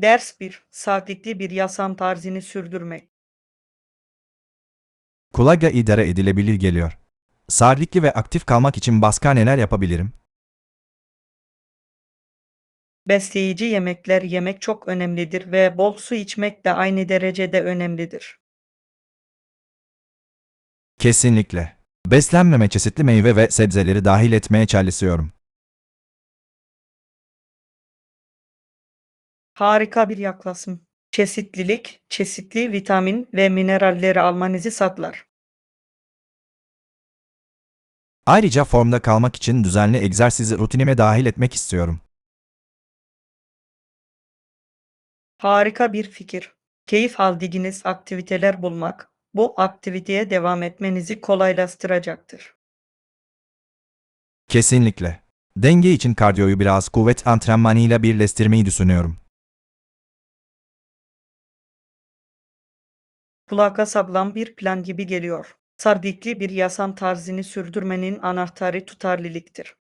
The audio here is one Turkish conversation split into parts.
Ders 1. Saatlikli bir yaşam tarzını sürdürmek. Kulağa idare edilebilir geliyor. Sağlıklı ve aktif kalmak için başka neler yapabilirim? Besleyici yemekler yemek çok önemlidir ve bol su içmek de aynı derecede önemlidir. Kesinlikle. Beslenmeme çeşitli meyve ve sebzeleri dahil etmeye çalışıyorum. Harika bir yaklaşım. Çeşitlilik, çeşitli vitamin ve mineralleri almanızı sağlar. Ayrıca formda kalmak için düzenli egzersizi rutinime dahil etmek istiyorum. Harika bir fikir. Keyif aldığınız aktiviteler bulmak, bu aktiviteye devam etmenizi kolaylaştıracaktır. Kesinlikle. Denge için kardiyoyu biraz kuvvet antrenmanıyla birleştirmeyi düşünüyorum. Kulağa sağlam bir plan gibi geliyor. Sağlıklı bir yaşam tarzını sürdürmenin anahtarı tutarlılıktır.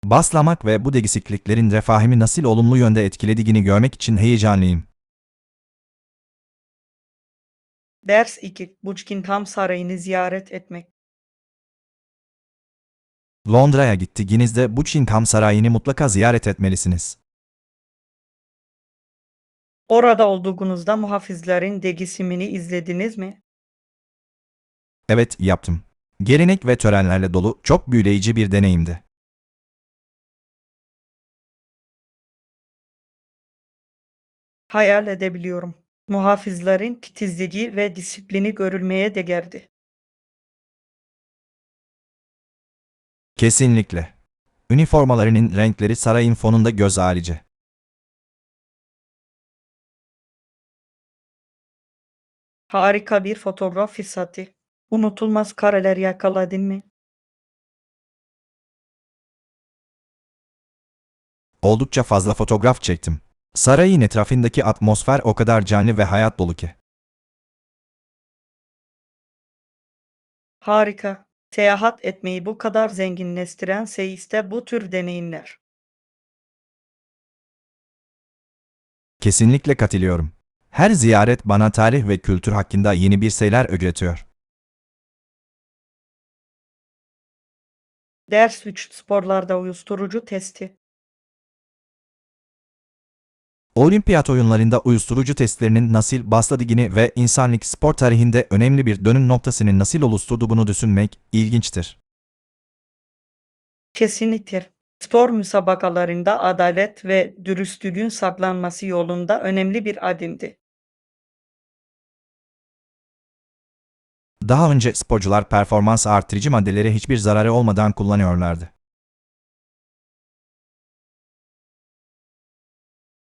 Baslamak ve bu değişikliklerin refahimi nasıl olumlu yönde etkilediğini görmek için heyecanlıyım. Ders 2. Buckingham Sarayı'nı ziyaret etmek. Londra'ya gittiğinizde Buckingham Sarayı'nı mutlaka ziyaret etmelisiniz. Orada olduğunuzda muhafızların değişimini izlediniz mi? Evet, yaptım. Gelenek ve törenlerle dolu çok büyüleyici bir deneyimdi. Hayal edebiliyorum. Muhafızların titizliği ve disiplini görülmeye değerdi. Kesinlikle. Üniformalarının renkleri sarayın fonunda göz alıcı. Harika bir fotoğraf fırsatı. Unutulmaz kareler yakaladın mı? Oldukça fazla fotoğraf çektim. Sarayın etrafındaki atmosfer o kadar canlı ve hayat dolu ki. Harika. Seyahat etmeyi bu kadar zenginleştiren şey işte bu tür deneyimler. Kesinlikle katılıyorum. Her ziyaret bana tarih ve kültür hakkında yeni bir şeyler öğretiyor. Ders 3. Sporlarda uyuşturucu testi. Olimpiyat oyunlarında uyuşturucu testlerinin nasıl başladığını ve insanlık spor tarihinde önemli bir dönüm noktasının nasıl oluşturduğunu düşünmek ilginçtir. Kesinlikle. Spor müsabakalarında adalet ve dürüstlüğün saklanması yolunda önemli bir adımdı. Daha önce sporcular performans artırıcı maddeleri hiçbir zararı olmadan kullanıyorlardı.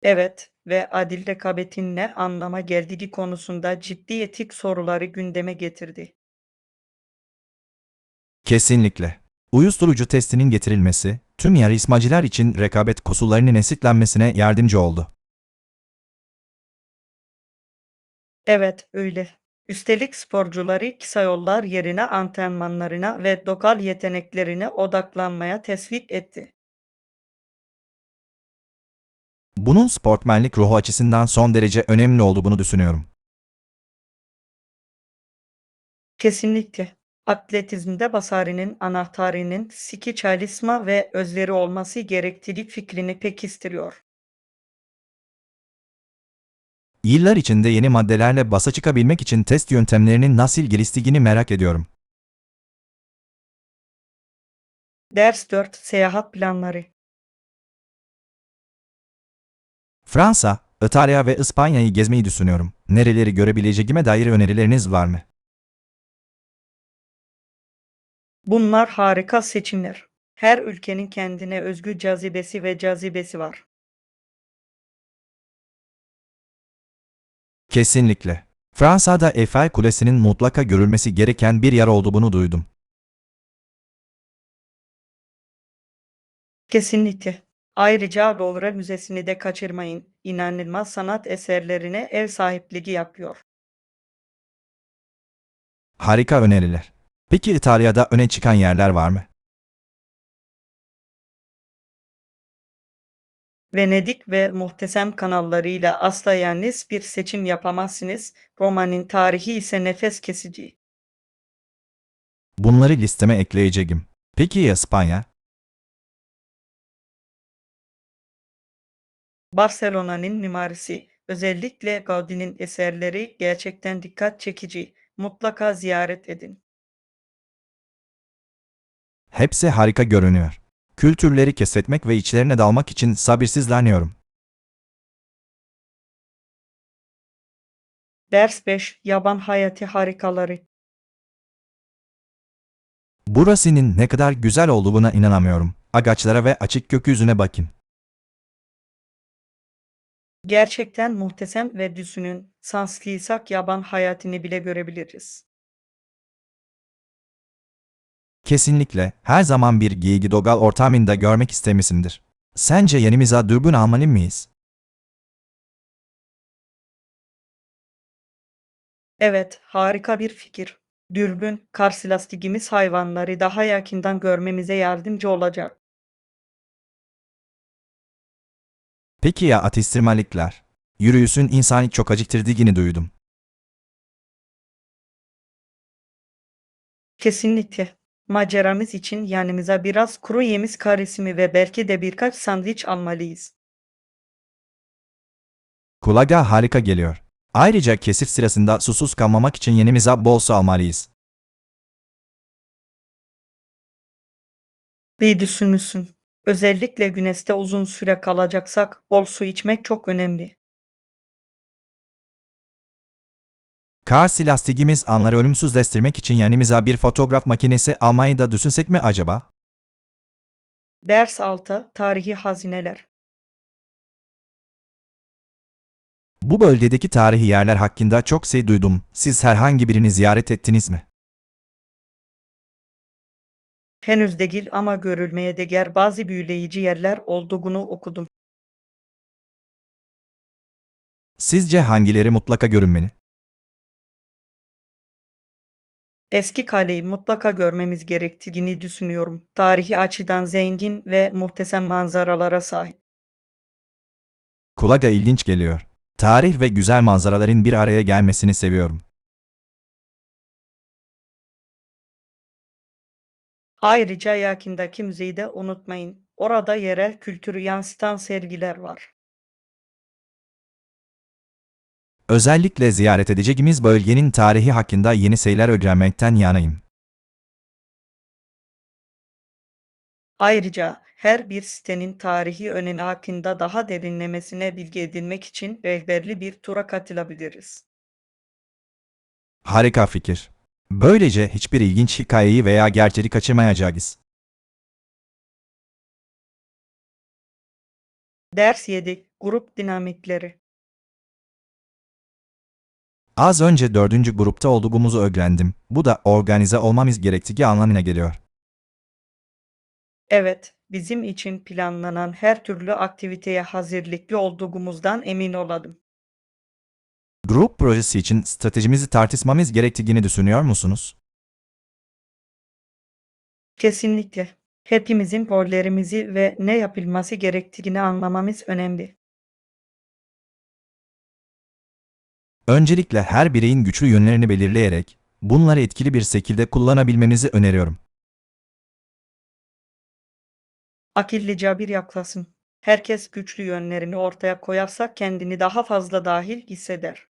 Evet ve adil rekabetin ne anlama geldiği konusunda ciddi etik soruları gündeme getirdi. Kesinlikle. Uyuşturucu testinin getirilmesi, tüm yarışmacılar için rekabet koşullarının eşitlenmesine yardımcı oldu. Evet, öyle. Üstelik sporcuları kısa yollar yerine antrenmanlarına ve dokal yeteneklerine odaklanmaya teşvik etti. Bunun sportmenlik ruhu açısından son derece önemli olduğunu düşünüyorum. Kesinlikle. Atletizmde başarının anahtarının sıkı çalışma ve özveri olması gerektiği fikrini pekiştiriyor. Yıllar içinde yeni maddelerle başa çıkabilmek için test yöntemlerinin nasıl geliştiğini merak ediyorum. Ders 4. Seyahat planları. Fransa, İtalya ve İspanya'yı gezmeyi düşünüyorum. Nereleri görebileceğime dair önerileriniz var mı? Bunlar harika seçimler. Her ülkenin kendine özgü cazibesi ve cazibesi var. Kesinlikle. Fransa'da Eiffel Kulesi'nin mutlaka görülmesi gereken bir yer olduğunu duydum. Kesinlikle. Ayrıca Louvre Müzesi'ni de kaçırmayın. İnanılmaz sanat eserlerine ev sahipliği yapıyor. Harika öneriler. Peki İtalya'da öne çıkan yerler var mı? Venedik ve Muhteşem kanallarıyla asla yalnız bir seçim yapamazsınız. Roma'nın tarihi ise nefes kesici. Bunları listeme ekleyeceğim. Peki ya İspanya? Barcelona'nın mimarisi, özellikle Gaudi'nin eserleri gerçekten dikkat çekici. Mutlaka ziyaret edin. Hepsi harika görünüyor. Kültürleri keşfetmek ve içlerine dalmak için sabırsızlanıyorum. Ders 5: Yaban hayatı harikaları. Burasının ne kadar güzel olduğuna inanamıyorum. Ağaçlara ve açık gökyüzüne bakın. Gerçekten muhteşem ve düşünün, şanslıysak yaban hayatını bile görebiliriz. Kesinlikle her zaman bir geyik dogal ortamında görmek istemişimdir. Sence yanımıza dürbün almalı mıyız? Evet, harika bir fikir. Dürbün, karşılaştığımız hayvanları daha yakından görmemize yardımcı olacak. Peki ya atıştırmalıklar? Yürüyüşün insanı çok acıktırdığını duydum. Kesinlikle. Maceramız için yanımıza biraz kuru yemiş karışımı ve belki de birkaç sandviç almalıyız. Kulağa harika geliyor. Ayrıca kesif sırasında susuz kalmamak için yanımıza bol su almalıyız. İyi düşünmüşsün. Özellikle güneşte uzun süre kalacaksak bol su içmek çok önemli. Kars lastiğimiz anları ölümsüzleştirmek için yanımıza bir fotoğraf makinesi almayı da düşünsek mi acaba? Ders 6: Tarihi hazineler. Bu bölgedeki tarihi yerler hakkında çok şey duydum. Siz herhangi birini ziyaret ettiniz mi? Henüz değil ama görülmeye değer bazı büyüleyici yerler olduğunu okudum. Sizce hangileri mutlaka görünmeli? Eski kaleyi mutlaka görmemiz gerektiğini düşünüyorum. Tarihi açıdan zengin ve muhteşem manzaralara sahip. Kulağa ilginç geliyor. Tarih ve güzel manzaraların bir araya gelmesini seviyorum. Ayrıca yakındaki müzeyi de unutmayın. Orada yerel kültürü yansıtan sergiler var. Özellikle ziyaret edeceğimiz bölgenin tarihi hakkında yeni şeyler öğrenmekten yanayım. Ayrıca her bir sitenin tarihi önemi hakkında daha derinlemesine bilgi edinmek için rehberli bir tura katılabiliriz. Harika fikir. Böylece hiçbir ilginç hikayeyi veya gerçeği kaçırmayacağız. Ders 7: Grup dinamikleri. Az önce 4. grupta olduğumuzu öğrendim. Bu da organize olmamız gerektiği anlamına geliyor. Evet, bizim için planlanan her türlü aktiviteye hazırlıklı olduğumuzdan emin olalım. Grup projesi için stratejimizi tartışmamız gerektiğini düşünüyor musunuz? Kesinlikle. Hepimizin rollerimizi ve ne yapılması gerektiğini anlamamız önemli. Öncelikle her bireyin güçlü yönlerini belirleyerek, bunları etkili bir şekilde kullanabilmenizi öneriyorum. Akıllıca bir yaklaşım. Herkes güçlü yönlerini ortaya koyarsa kendini daha fazla dahil hisseder.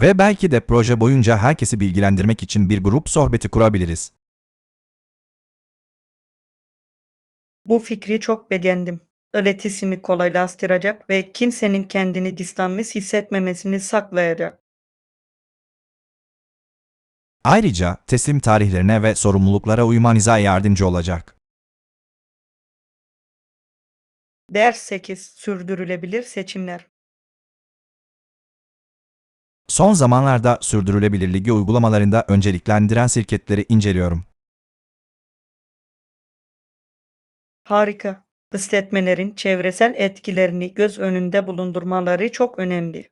Ve belki de proje boyunca herkesi bilgilendirmek için bir grup sohbeti kurabiliriz. Bu fikri çok beğendim. İletişimi kolaylaştıracak ve kimsenin kendini dışlanmış hissetmemesini sağlayacak. Ayrıca teslim tarihlerine ve sorumluluklara uymanıza yardımcı olacak. Ders 8: Sürdürülebilir seçimler. Son zamanlarda sürdürülebilirliği uygulamalarında önceliklendiren şirketleri inceliyorum. Harika. İşletmelerin çevresel etkilerini göz önünde bulundurmaları çok önemli.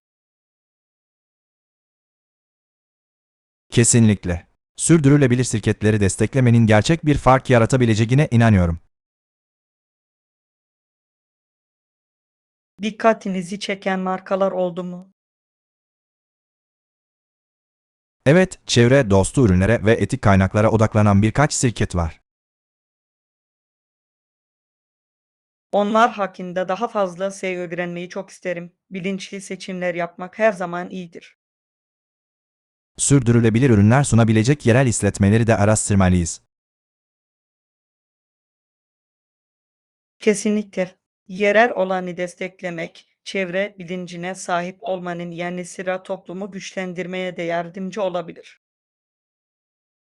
Kesinlikle. Sürdürülebilir şirketleri desteklemenin gerçek bir fark yaratabileceğine inanıyorum. Dikkatinizi çeken markalar oldu mu? Evet, çevre dostu ürünlere ve etik kaynaklara odaklanan birkaç şirket var. Onlar hakkında daha fazla şey öğrenmeyi çok isterim. Bilinçli seçimler yapmak her zaman iyidir. Sürdürülebilir ürünler sunabilecek yerel işletmeleri de araştırmalıyız. Kesinlikle. Yerel olanı desteklemek, çevre bilincine sahip olmanın yanı sıra toplumu güçlendirmeye de yardımcı olabilir.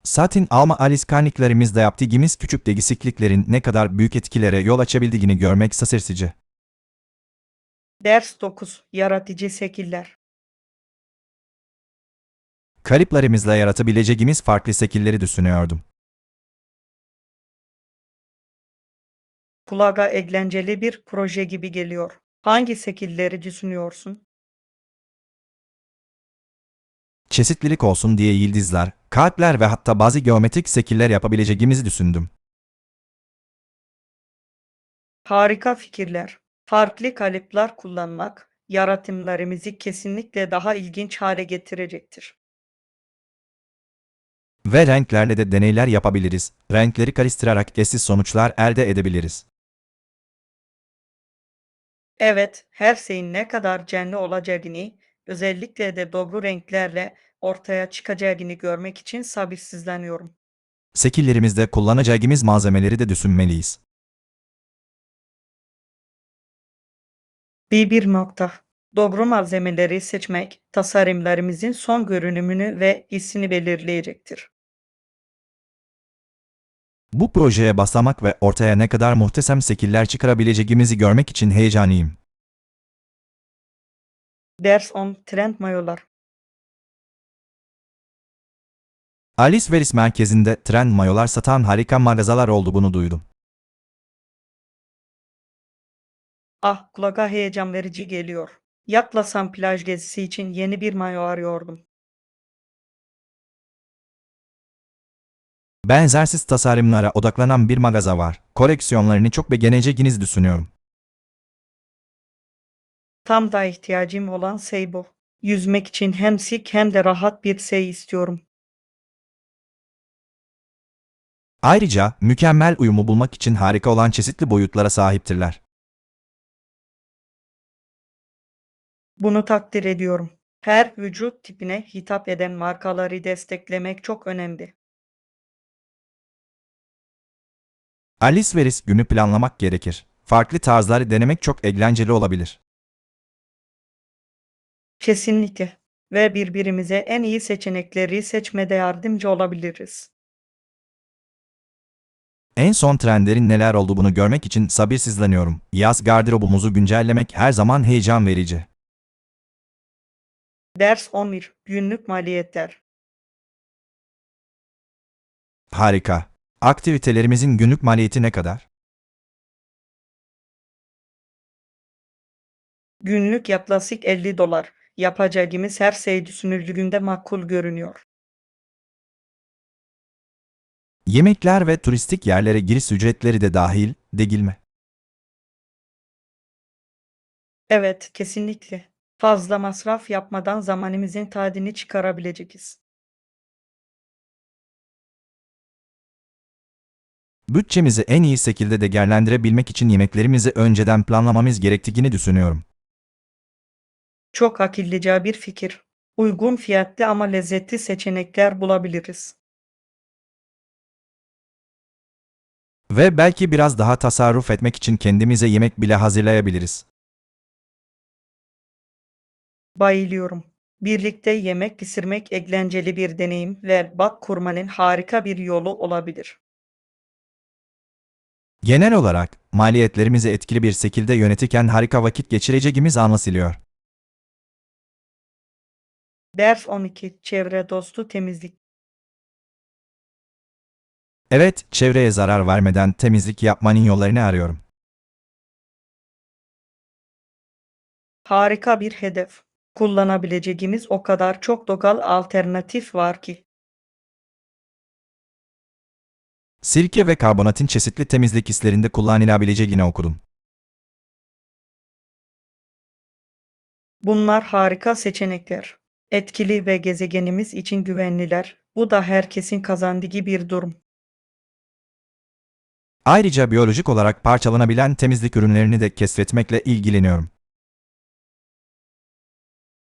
Satın alma alışkanlıklarımızda yaptığımız küçük değişikliklerin ne kadar büyük etkilere yol açabildiğini görmek şaşırtıcı. Ders 9. Yaratıcı şekiller. Kaliplerimizle yaratabileceğimiz farklı şekilleri düşünüyordum. Kulağa eğlenceli bir proje gibi geliyor. Hangi şekilleri düşünüyorsun? Çeşitlilik olsun diye yıldızlar, kalpler ve hatta bazı geometrik şekiller yapabileceğimizi düşündüm. Harika fikirler. Farklı kalıplar kullanmak, yaratımlarımızı kesinlikle daha ilginç hale getirecektir. Ve renklerle de deneyler yapabiliriz. Renkleri karıştırarak eşsiz sonuçlar elde edebiliriz. Evet, her şeyin ne kadar canlı olacağını, özellikle de doğru renklerle ortaya çıkacağını görmek için sabırsızlanıyorum. Şekillerimizde kullanacağımız malzemeleri de düşünmeliyiz. Bir nokta. Doğru malzemeleri seçmek, tasarımlarımızın son görünümünü ve hissini belirleyecektir. Bu projeye basamak ve ortaya ne kadar muhteşem şekiller çıkarabileceğimizi görmek için heyecanlıyım. Ders 10. Trend mayolar. Alışveriş merkezinde trend mayolar satan harika mağazalar olduğunu duydum. Ah, kulağa heyecan verici geliyor. Yaklasam plaj gezisi için yeni bir mayo arıyordum. Benzersiz tasarımlara odaklanan bir mağaza var. Koleksiyonlarını çok beğeneceğinizi düşünüyorum. Tam da ihtiyacım olan şey bu. Yüzmek için hem şık hem de rahat bir şey istiyorum. Ayrıca mükemmel uyumu bulmak için harika olan çeşitli boyutlara sahiptirler. Bunu takdir ediyorum. Her vücut tipine hitap eden markaları desteklemek çok önemli. Alışveriş günü planlamak gerekir. Farklı tarzları denemek çok eğlenceli olabilir. Kesinlikle. Ve birbirimize en iyi seçenekleri seçmede yardımcı olabiliriz. En son trendlerin neler olduğunu görmek için sabırsızlanıyorum. Yaz gardırobumuzu güncellemek her zaman heyecan verici. Ders 11. Günlük maliyetler. Harika. Aktivitelerimizin günlük maliyeti ne kadar? Günlük yaklaşık $50. Yapacağımız her şey düşünüldüğünde makul görünüyor. Yemekler ve turistik yerlere giriş ücretleri de dahil, değil mi? Evet, kesinlikle. Fazla masraf yapmadan zamanımızın tadını çıkarabileceğiz. Bütçemizi en iyi şekilde değerlendirebilmek için yemeklerimizi önceden planlamamız gerektiğini düşünüyorum. Çok akıllıca bir fikir. Uygun fiyatlı ama lezzetli seçenekler bulabiliriz. Ve belki biraz daha tasarruf etmek için kendimize yemek bile hazırlayabiliriz. Bayılıyorum. Birlikte yemek pişirmek eğlenceli bir deneyim ve bak kurmanın harika bir yolu olabilir. Genel olarak, maliyetlerimizi etkili bir şekilde yönetirken harika vakit geçireceğimiz anlaşılıyor. Ders 12. Çevre dostu temizlik. Evet, çevreye zarar vermeden temizlik yapmanın yollarını arıyorum. Harika bir hedef. Kullanabileceğimiz o kadar çok doğal alternatif var ki. Sirke ve karbonatın çeşitli temizlik hislerinde kullanılabileceğini okudum. Bunlar harika seçenekler. Etkili ve gezegenimiz için güvenliler. Bu da herkesin kazandığı bir durum. Ayrıca biyolojik olarak parçalanabilen temizlik ürünlerini de keşfetmekle ilgileniyorum.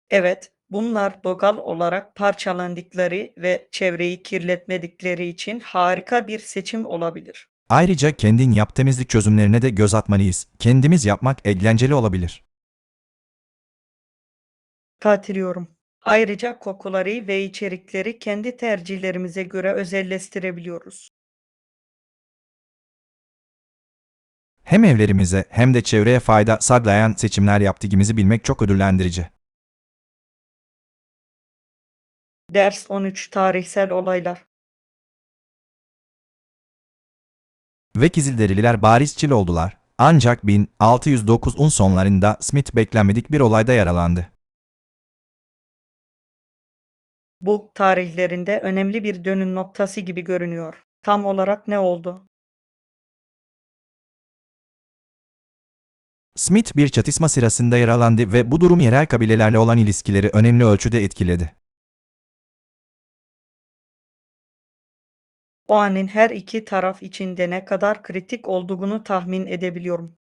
Evet, bunlar doğal olarak parçalandıkları ve çevreyi kirletmedikleri için harika bir seçim olabilir. Ayrıca kendin yap temizlik çözümlerine de göz atmalıyız. Kendimiz yapmak eğlenceli olabilir. Katılıyorum. Ayrıca kokuları ve içerikleri kendi tercihlerimize göre özelleştirebiliyoruz. Hem evlerimize hem de çevreye fayda sağlayan seçimler yaptığımızı bilmek çok ödüllendirici. Ders 13 Tarihsel olaylar. Ve Kizilderililer barizçil oldular. Ancak 1609'un sonlarında Smith beklenmedik bir olayda yaralandı. Bu tarihlerinde önemli bir dönüm noktası gibi görünüyor. Tam olarak ne oldu? Smith bir çatışma sırasında yaralandı ve bu durum yerel kabilelerle olan ilişkileri önemli ölçüde etkiledi. O anın her iki taraf için de ne kadar kritik olduğunu tahmin edebiliyorum.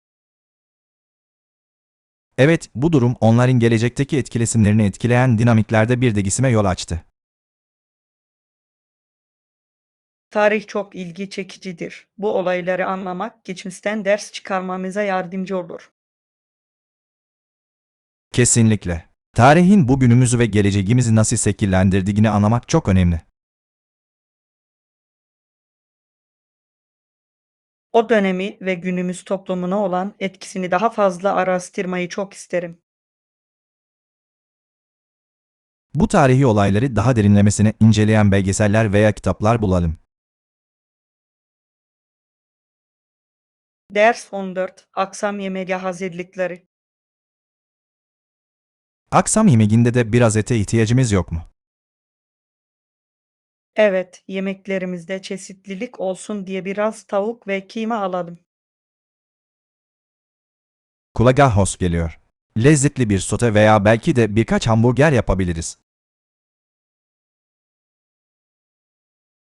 Evet, bu durum onların gelecekteki etkileşimlerini etkileyen dinamiklerde bir değişime yol açtı. Tarih çok ilgi çekicidir. Bu olayları anlamak geçmişten ders çıkarmamıza yardımcı olur. Kesinlikle. Tarihin bugünümüzü ve geleceğimizi nasıl şekillendirdiğini anlamak çok önemli. O dönemi ve günümüz toplumuna olan etkisini daha fazla araştırmayı çok isterim. Bu tarihi olayları daha derinlemesine inceleyen belgeseller veya kitaplar bulalım. Ders 14 Akşam yemeği hazırlıkları. Akşam yemeğinde de biraz ete ihtiyacımız yok mu? Evet, yemeklerimizde çeşitlilik olsun diye biraz tavuk ve kıyma alalım. Kulağa hoş geliyor. Lezzetli bir sote veya belki de birkaç hamburger yapabiliriz.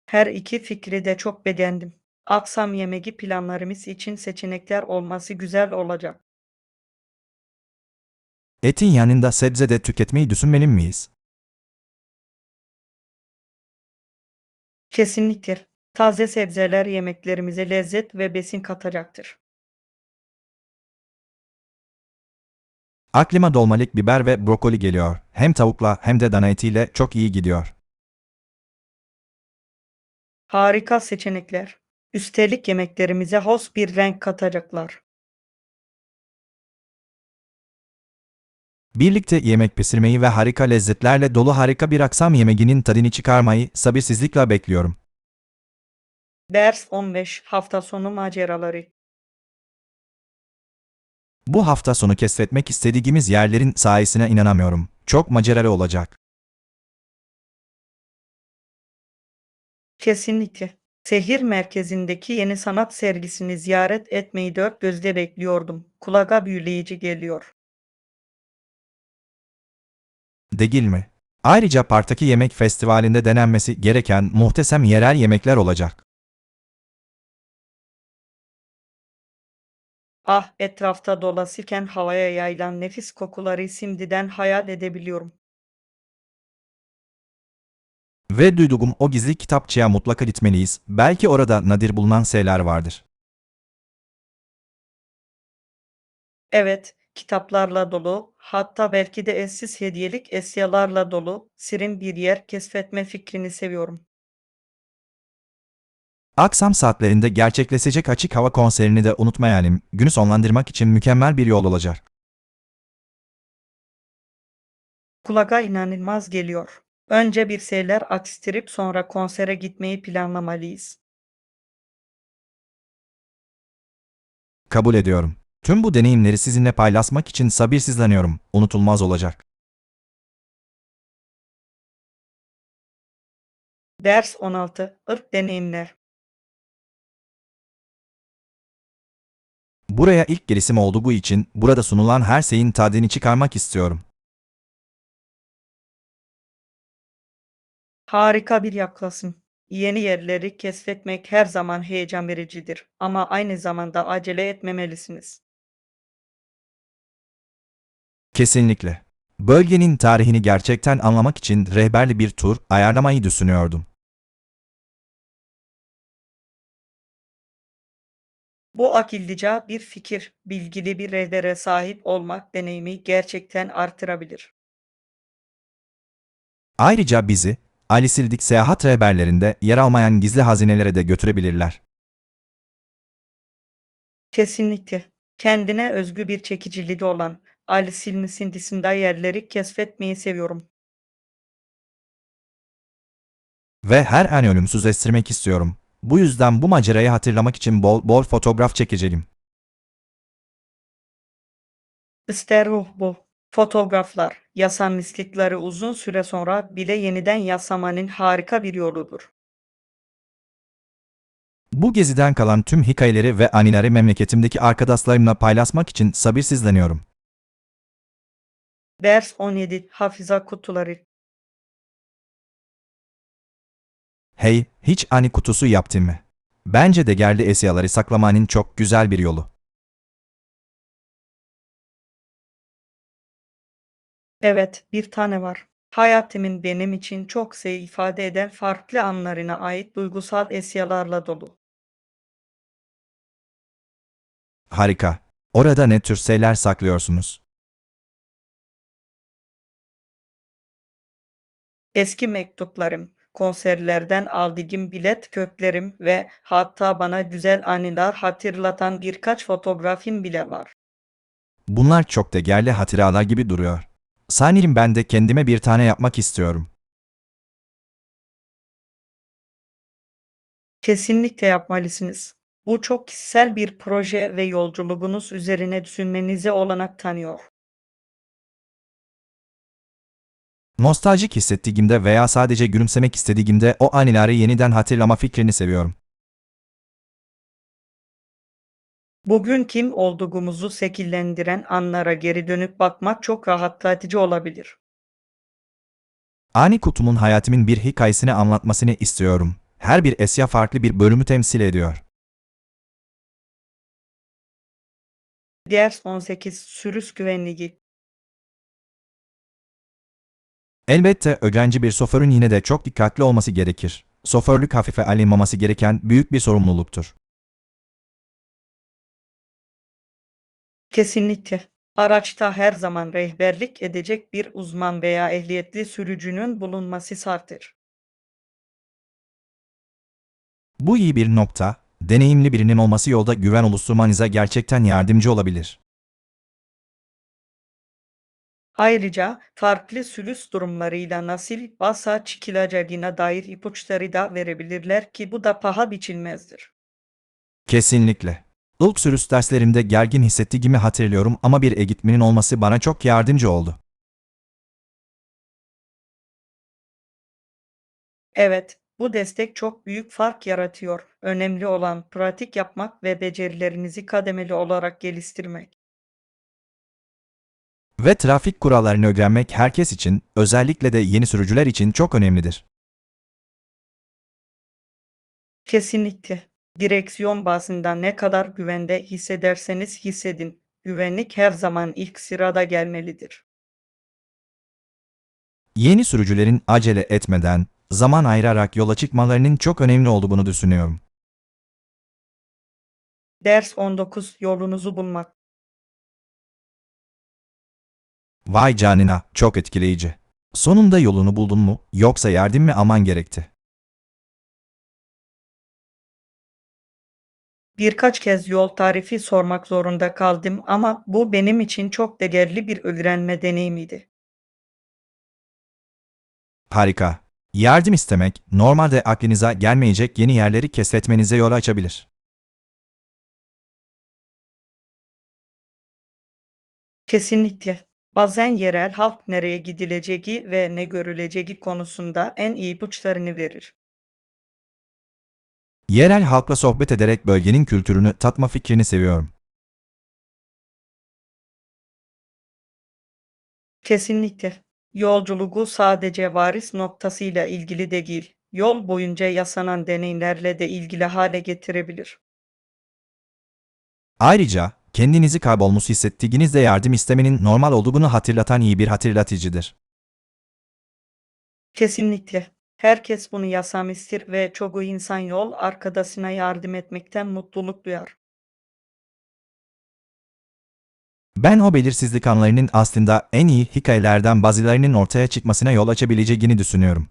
Her iki fikri de çok beğendim. Akşam yemeği planlarımız için seçenekler olması güzel olacak. Etin yanında sebze de tüketmeyi düşünmeli miyiz? Kesinlikle. Taze sebzeler yemeklerimize lezzet ve besin katacaktır. Aklıma dolmalık biber ve brokoli geliyor. Hem tavukla hem de dana etiyle çok iyi gidiyor. Harika seçenekler. Üstelik yemeklerimize hoş bir renk katacaklar. Birlikte yemek pişirmeyi ve harika lezzetlerle dolu harika bir akşam yemeğinin tadını çıkarmayı sabırsızlıkla bekliyorum. Ders 15 Hafta sonu maceraları. Bu hafta sonu keşfetmek istediğimiz yerlerin sayesine inanamıyorum. Çok maceralı olacak. Kesinlikle. Şehir merkezindeki yeni sanat sergisini ziyaret etmeyi dört gözle bekliyordum. Kulağa büyüleyici geliyor. Değil mi? Ayrıca parktaki yemek festivalinde denenmesi gereken muhteşem yerel yemekler olacak. Ah, etrafta dolaşırken havaya yayılan nefis kokuları şimdiden hayal edebiliyorum. Ve duyduğum o gizli kitapçıya mutlaka gitmeliyiz. Belki orada nadir bulunan şeyler vardır. Evet, kitaplarla dolu, hatta belki de eşsiz hediyelik eşyalarla dolu, şirin bir yer keşfetme fikrini seviyorum. Akşam saatlerinde gerçekleşecek açık hava konserini de unutmayalım. Günü sonlandırmak için mükemmel bir yol olacak. Kulağa inanılmaz geliyor. Önce bir şeyler atıştırıp sonra konsere gitmeyi planlamalıyız. Kabul ediyorum. Tüm bu deneyimleri sizinle paylaşmak için sabırsızlanıyorum. Unutulmaz olacak. Ders 16 Irk deneyimler. Buraya ilk gelişim olduğu için burada sunulan her şeyin tadını çıkarmak istiyorum. Harika bir yaklaşım. Yeni yerleri keşfetmek her zaman heyecan vericidir ama aynı zamanda acele etmemelisiniz. Kesinlikle. Bölgenin tarihini gerçekten anlamak için rehberli bir tur ayarlamayı düşünüyordum. Bu akıllıca bir fikir, bilgili bir rehbere sahip olmak deneyimi gerçekten artırabilir. Ayrıca bizi, Alisildik seyahat rehberlerinde yer almayan gizli hazinelere de götürebilirler. Kesinlikle. Kendine özgü bir çekiciliği olan Alice Silmis'in dışında yerleri keşfetmeyi seviyorum. Ve her an ölümsüzleştirmek istiyorum. Bu yüzden bu macerayı hatırlamak için bol bol fotoğraf çekeceğim. İşte ruh bu. Fotoğraflar, yaşanmışlıkları uzun süre sonra bile yeniden yasamanın harika bir yoludur. Bu geziden kalan tüm hikayeleri ve anıları memleketimdeki arkadaşlarımla paylaşmak için sabırsızlanıyorum. Ders 17 Hafiza kutuları. Hey, hiç anı kutusu yaptın mı? Bence de değerli eşyaları saklamanın çok güzel bir yolu. Evet, bir tane var. Hayatımın benim için çok şey ifade eden farklı anlarına ait duygusal eşyalarla dolu. Harika. Orada ne tür şeyler saklıyorsunuz? Eski mektuplarım, konserlerden aldığım bilet köklerim ve hatta bana güzel anılar hatırlatan birkaç fotoğrafım bile var. Bunlar çok değerli hatıralar gibi duruyor. Sanırım ben de kendime bir tane yapmak istiyorum. Kesinlikle yapmalısınız. Bu çok kişisel bir proje ve yolculuğunuz üzerine düşünmenize olanak tanıyor. Nostaljik hissettiğimde veya sadece gülümsemek istediğimde o anıları yeniden hatırlama fikrini seviyorum. Bugün kim olduğumuzu şekillendiren anlara geri dönüp bakmak çok rahatlatıcı olabilir. Ani kutumun hayatımın bir hikayesini anlatmasını istiyorum. Her bir eşya farklı bir bölümü temsil ediyor. Ders 18 Sürüs güvenliği. Elbette öğrenci bir şoförün yine de çok dikkatli olması gerekir. Şoförlük hafife alınmaması gereken büyük bir sorumluluktur. Kesinlikle. Araçta her zaman rehberlik edecek bir uzman veya ehliyetli sürücünün bulunması şarttır. Bu iyi bir nokta, deneyimli birinin olması yolda güven oluşturmanıza gerçekten yardımcı olabilir. Ayrıca farklı sürüş durumlarıyla nasıl başa çıkılacağına dair ipuçları da verebilirler ki bu da paha biçilmezdir. Kesinlikle. İlk sürüş derslerimde gergin hissettiğimi hatırlıyorum ama bir eğitmenin olması bana çok yardımcı oldu. Evet, bu destek çok büyük fark yaratıyor. Önemli olan pratik yapmak ve becerilerinizi kademeli olarak geliştirmek. Ve trafik kurallarını öğrenmek herkes için, özellikle de yeni sürücüler için çok önemlidir. Kesinlikle. Direksiyon bazında ne kadar güvende hissederseniz hissedin. Güvenlik her zaman ilk sırada gelmelidir. Yeni sürücülerin acele etmeden, zaman ayırarak yola çıkmalarının çok önemli olduğunu düşünüyorum. Ders 19 Yolunuzu bulmak. Vay canına, çok etkileyici. Sonunda yolunu buldun mu, yoksa yardım mı alman gerekti? Birkaç kez yol tarifi sormak zorunda kaldım ama bu benim için çok değerli bir öğrenme deneyimiydi. Harika. Yardım istemek, normalde aklınıza gelmeyecek yeni yerleri keşfetmenize yol açabilir. Kesinlikle. Bazen yerel halk nereye gidileceği ve ne görüleceği konusunda en iyi ipuçlarını verir. Yerel halkla sohbet ederek bölgenin kültürünü tatma fikrini seviyorum. Kesinlikle. Yolculuğu sadece varis noktasıyla ilgili de değil, yol boyunca yaşanan deneyimlerle de ilgili hale getirebilir. Ayrıca, kendinizi kaybolmuş hissettiğinizde yardım istemenin normal olduğunu hatırlatan iyi bir hatırlatıcıdır. Kesinlikle. Herkes bunu yaşamıştır ve çoğu insan yol arkadaşına yardım etmekten mutluluk duyar. Ben o belirsizlik anlarının aslında en iyi hikayelerden bazılarının ortaya çıkmasına yol açabileceğini düşünüyorum.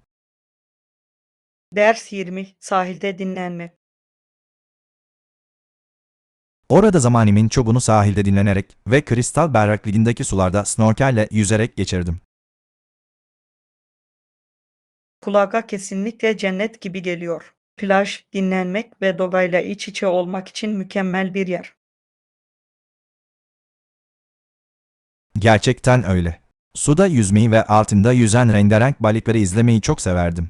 Ders 20. Sahilde dinlenme. Orada zamanımın çoğunu sahilde dinlenerek ve kristal berraklıktaki sularda snorkelle yüzerek geçirdim. Kulağa kesinlikle cennet gibi geliyor. Plaj, dinlenmek ve doğayla iç içe olmak için mükemmel bir yer. Gerçekten öyle. Suda yüzmeyi ve altında yüzen rengarenk balıkları izlemeyi çok severdim.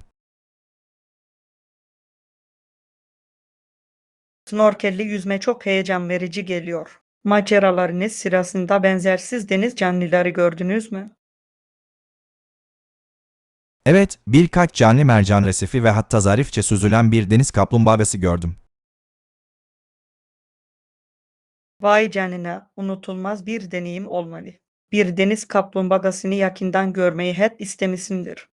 Snorkelli yüzme çok heyecan verici geliyor. Maceralarınız sırasında benzersiz deniz canlıları gördünüz mü? Evet, birkaç canlı mercan resifi ve hatta zarifçe süzülen bir deniz kaplumbağası gördüm. Vay canına, unutulmaz bir deneyim olmalı. Bir deniz kaplumbağasını yakından görmeyi hep istemişimdir.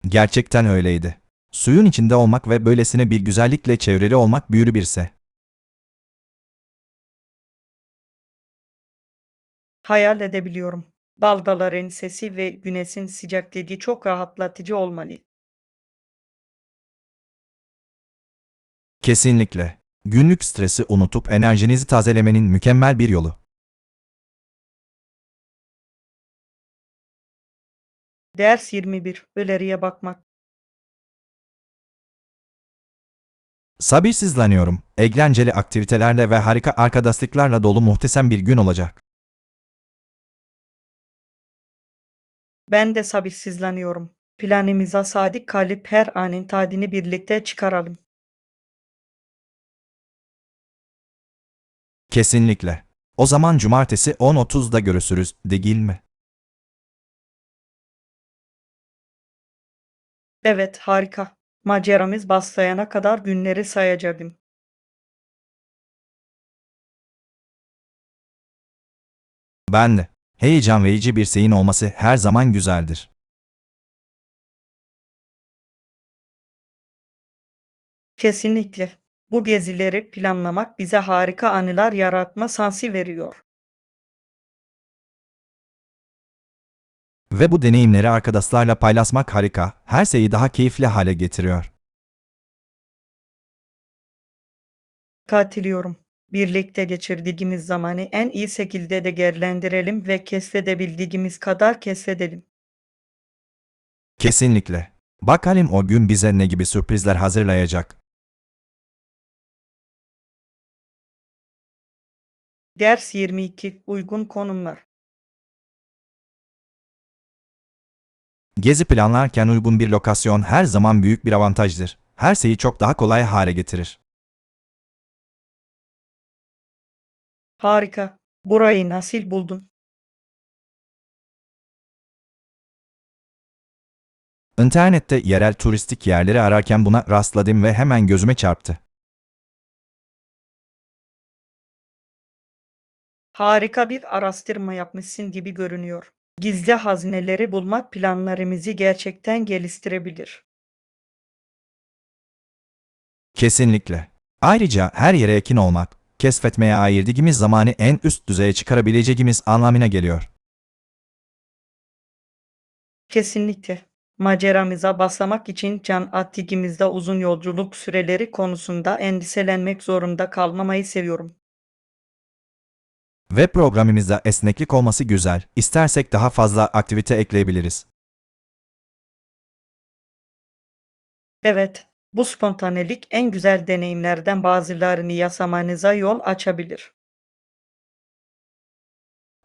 Gerçekten öyleydi. Suyun içinde olmak ve böylesine bir güzellikle çevrili olmak büyülü birse. Hayal edebiliyorum. Dalgaların sesi ve güneşin sıcaklığı çok rahatlatıcı olmalı. Kesinlikle. Günlük stresi unutup enerjinizi tazelemenin mükemmel bir yolu. Ders 21. Öleriye bakmak. Sabırsızlanıyorum. Eğlenceli aktivitelerle ve harika arkadaşlıklarla dolu muhteşem bir gün olacak. Ben de sabırsızlanıyorum. Planımıza sadık kalıp her anın tadını birlikte çıkaralım. Kesinlikle. O zaman cumartesi 10:30'da görüşürüz, değil mi? Evet, harika. Maceramız başlayana kadar günleri sayacaktım. Ben de. Heyecan verici bir şeyin olması her zaman güzeldir. Kesinlikle. Bu gezileri planlamak bize harika anılar yaratma şansı veriyor. Ve bu deneyimleri arkadaşlarla paylaşmak harika, her şeyi daha keyifli hale getiriyor. Katılıyorum. Birlikte geçirdiğimiz zamanı en iyi şekilde de değerlendirelim ve keşfedebildiğimiz kadar keşfedelim. Kesinlikle. Bakalım o gün bize ne gibi sürprizler hazırlayacak. Ders 22. Uygun konumlar. Gezi planlarken uygun bir lokasyon her zaman büyük bir avantajdır. Her şeyi çok daha kolay hale getirir. Harika. Burayı nasıl buldun? İnternette yerel turistik yerleri ararken buna rastladım ve hemen gözüme çarptı. Harika bir araştırma yapmışsın gibi görünüyor. Gizli hazineleri bulmak planlarımızı gerçekten geliştirebilir. Kesinlikle. Ayrıca her yere yakın olmak, keşfetmeye ayırdığımız zamanı en üst düzeye çıkarabileceğimiz anlamına geliyor. Kesinlikle. Maceramıza başlamak için can attığımızda uzun yolculuk süreleri konusunda endişelenmek zorunda kalmamayı seviyorum. Ve programımızda esneklik olması güzel, istersek daha fazla aktivite ekleyebiliriz. Evet, bu spontanelik en güzel deneyimlerden bazılarını yaşamanıza yol açabilir.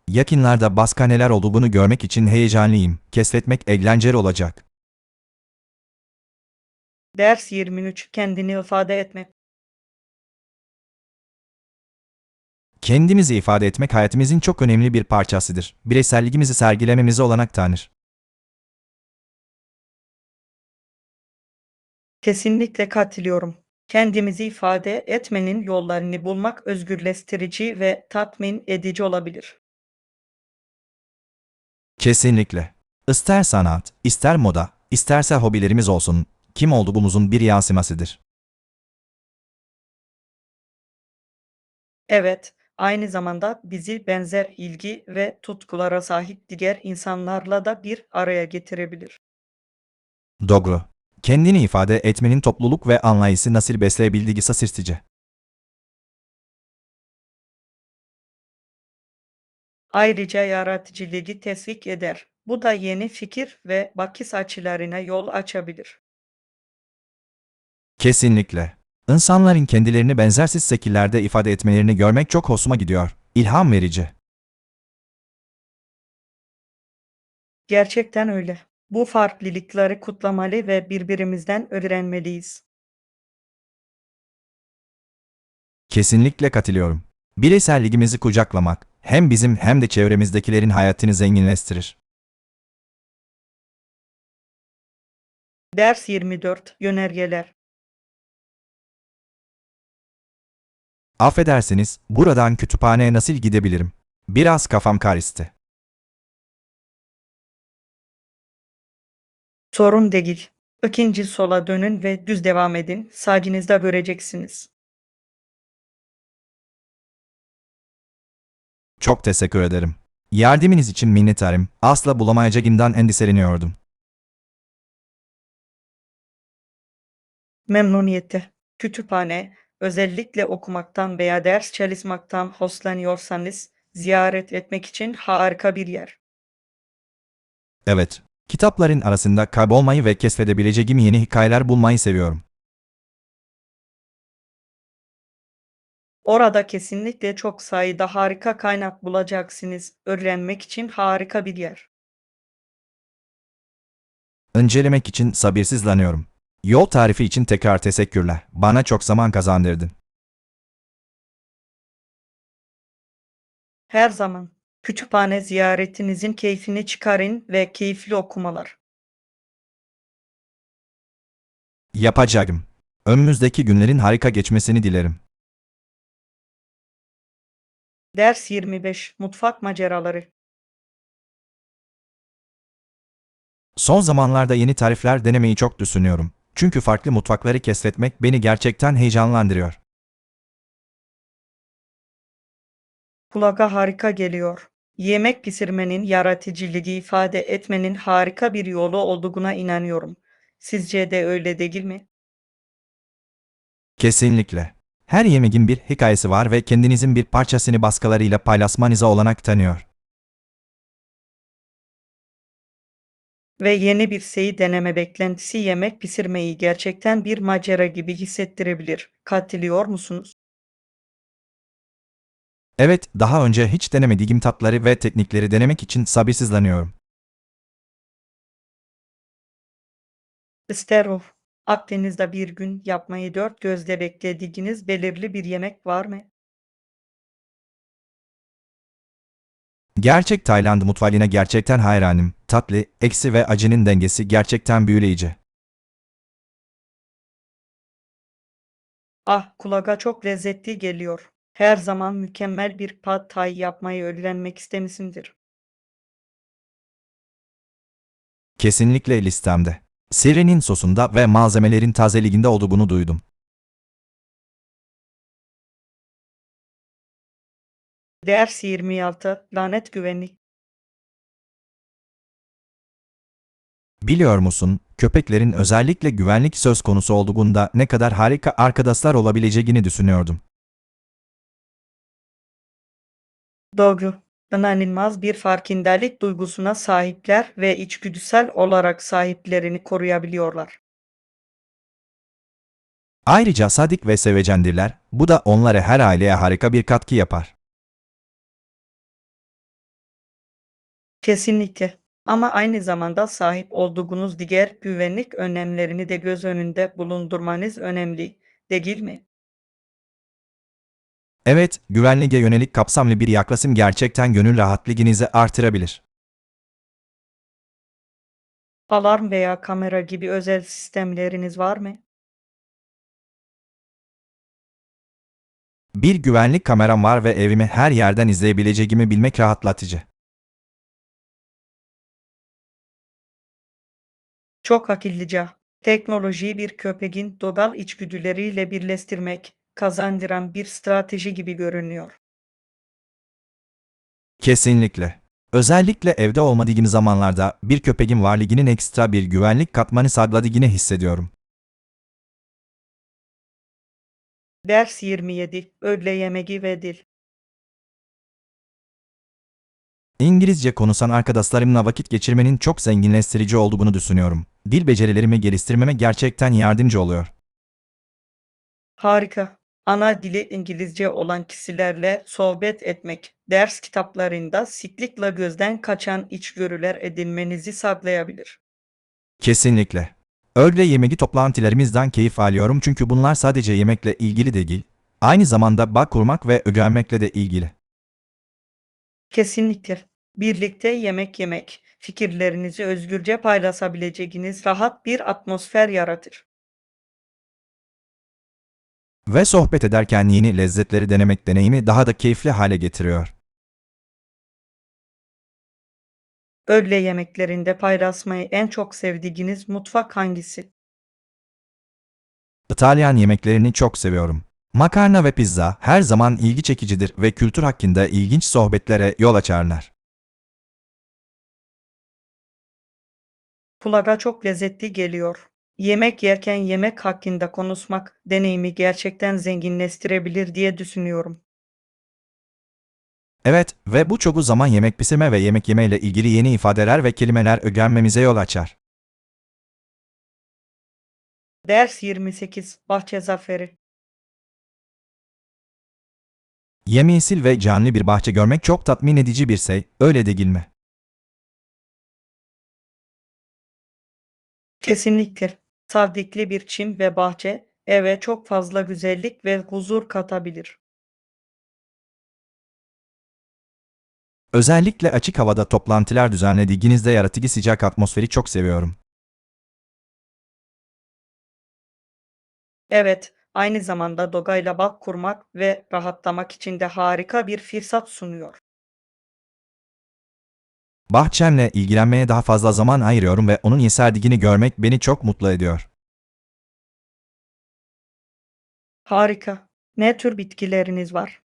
Yakınlarda başka neler olduğunu görmek için heyecanlıyım. Keşfetmek eğlenceli olacak. Ders 23. Kendini ifade etmek. Kendimizi ifade etmek hayatımızın çok önemli bir parçasıdır. Bireyselliğimizi sergilememize olanak tanır. Kesinlikle katılıyorum. Kendimizi ifade etmenin yollarını bulmak özgürleştirici ve tatmin edici olabilir. Kesinlikle. İster sanat, ister moda, isterse hobilerimiz olsun, kim olduğumuzun bir yansımasıdır. Evet, aynı zamanda bizi benzer ilgi ve tutkulara sahip diğer insanlarla da bir araya getirebilir. Doğru. Kendini ifade etmenin topluluk ve anlayışı nasıl besleyebildiği şaşırtıcı. Ayrıca yaratıcılığı teşvik eder. Bu da yeni fikir ve bakış açılarına yol açabilir. Kesinlikle. İnsanların kendilerini benzersiz şekillerde ifade etmelerini görmek çok hoşuma gidiyor. İlham verici. Gerçekten öyle. Bu farklılıkları kutlamalı ve birbirimizden öğrenmeliyiz. Kesinlikle katılıyorum. Bireyselliğimizi kucaklamak hem bizim hem de çevremizdekilerin hayatını zenginleştirir. Ders 24 Yönergeler. Affedersiniz, buradan kütüphaneye nasıl gidebilirim? Biraz kafam karıştı. Sorun değil. İkinci sola dönün ve düz devam edin. Sağınızda göreceksiniz. Çok teşekkür ederim. Yardımınız için minnettarım. Asla bulamayacağımdan endişeleniyordum. Memnuniyetle. Kütüphane, özellikle okumaktan veya ders çalışmaktan hoşlanıyorsanız ziyaret etmek için harika bir yer. Evet, kitapların arasında kaybolmayı ve keşfedebileceğim yeni hikayeler bulmayı seviyorum. Orada kesinlikle çok sayıda harika kaynak bulacaksınız. Öğrenmek için harika bir yer. İncelemek için sabırsızlanıyorum. Yol tarifi için tekrar teşekkürler. Bana çok zaman kazandırdın. Her zaman. Kütüphane ziyaretinizin keyfini çıkarın ve keyifli okumalar. Yapacağım. Önümüzdeki günlerin harika geçmesini dilerim. Ders 25 Mutfak maceraları. Son zamanlarda yeni tarifler denemeyi çok düşünüyorum. Çünkü farklı mutfakları keşfetmek beni gerçekten heyecanlandırıyor. Kulağa harika geliyor. Yemek pişirmenin yaratıcılığı ifade etmenin harika bir yolu olduğuna inanıyorum. Sizce de öyle değil mi? Kesinlikle. Her yemeğin bir hikayesi var ve kendinizin bir parçasını başkalarıyla paylaşmanıza olanak tanıyor. Ve yeni bir şeyi deneme beklentisi yemek pişirmeyi gerçekten bir macera gibi hissettirebilir. Katılıyor musunuz? Evet, daha önce hiç denemediğim tatları ve teknikleri denemek için sabırsızlanıyorum. İster Akdeniz'de bir gün yapmayı dört gözle beklediğiniz belirli bir yemek var mı? Gerçek Tayland mutfağına gerçekten hayranım. Tatlı, eksi ve acının dengesi gerçekten büyüleyici. Ah, kulağa çok lezzetli geliyor. Her zaman mükemmel bir pad thai yapmayı öğrenmek istemişsindir. Kesinlikle listemde. Sirinin sosunda ve malzemelerin tazeliğinde olduğunu duydum. Ders 26 Lanet güvenlik. Biliyor musun, köpeklerin özellikle güvenlik söz konusu olduğunda ne kadar harika arkadaşlar olabileceğini düşünüyordum. Doğru. İnanılmaz bir farkındalık duygusuna sahipler ve içgüdüsel olarak sahiplerini koruyabiliyorlar. Ayrıca sadik ve sevecendirler, bu da onlara her aileye harika bir katkı yapar. Kesinlikle. Ama aynı zamanda sahip olduğunuz diğer güvenlik önlemlerini de göz önünde bulundurmanız önemli, değil mi? Evet, güvenliğe yönelik kapsamlı bir yaklaşım gerçekten gönül rahatlığınızı artırabilir. Alarm veya kamera gibi özel sistemleriniz var mı? Bir güvenlik kameram var ve evimi her yerden izleyebileceğimi bilmek rahatlatıcı. Çok akıllıca. Teknolojiyi bir köpeğin doğal içgüdüleriyle birleştirmek kazandıran bir strateji gibi görünüyor. Kesinlikle. Özellikle evde olmadığım zamanlarda bir köpeğin varlığının ekstra bir güvenlik katmanı sağladığını hissediyorum. Ders 27. Öğle yemeği ve dil. İngilizce konuşan arkadaşlarımla vakit geçirmenin çok zenginleştirici olduğunu düşünüyorum. Dil becerilerimi geliştirmeme gerçekten yardımcı oluyor. Harika. Ana dili İngilizce olan kişilerle sohbet etmek, ders kitaplarında sıklıkla gözden kaçan içgörüler edinmenizi sağlayabilir. Kesinlikle. Öğle yemeği toplantılarımızdan keyif alıyorum çünkü bunlar sadece yemekle ilgili değil, aynı zamanda bağ kurmak ve öğrenmekle de ilgili. Kesinlikle. Birlikte yemek yemek, fikirlerinizi özgürce paylaşabileceğiniz rahat bir atmosfer yaratır. Ve sohbet ederken yeni lezzetleri denemek deneyimi daha da keyifli hale getiriyor. Öğle yemeklerinde paylaşmayı en çok sevdiğiniz mutfak hangisi? İtalyan yemeklerini çok seviyorum. Makarna ve pizza her zaman ilgi çekicidir ve kültür hakkında ilginç sohbetlere yol açarlar. Kulağa çok lezzetli geliyor. Yemek yerken yemek hakkında konuşmak deneyimi gerçekten zenginleştirebilir diye düşünüyorum. Evet ve bu çoğu zaman yemek pişirme ve yemek yemeyle ilgili yeni ifadeler ve kelimeler öğrenmemize yol açar. Ders 28. Bahçe Zaferi. Yemyeşil ve canlı bir bahçe görmek çok tatmin edici bir şey, öyle değil mi? Kesinlikle. Savdikli bir çim ve bahçe eve çok fazla güzellik ve huzur katabilir. Özellikle açık havada toplantılar düzenlediğinizde yaratıcı sıcak atmosferi çok seviyorum. Evet, aynı zamanda doğayla bağ kurmak ve rahatlamak için de harika bir fırsat sunuyor. Bahçemle ilgilenmeye daha fazla zaman ayırıyorum ve onun yeşerdiğini görmek beni çok mutlu ediyor. Harika. Ne tür bitkileriniz var?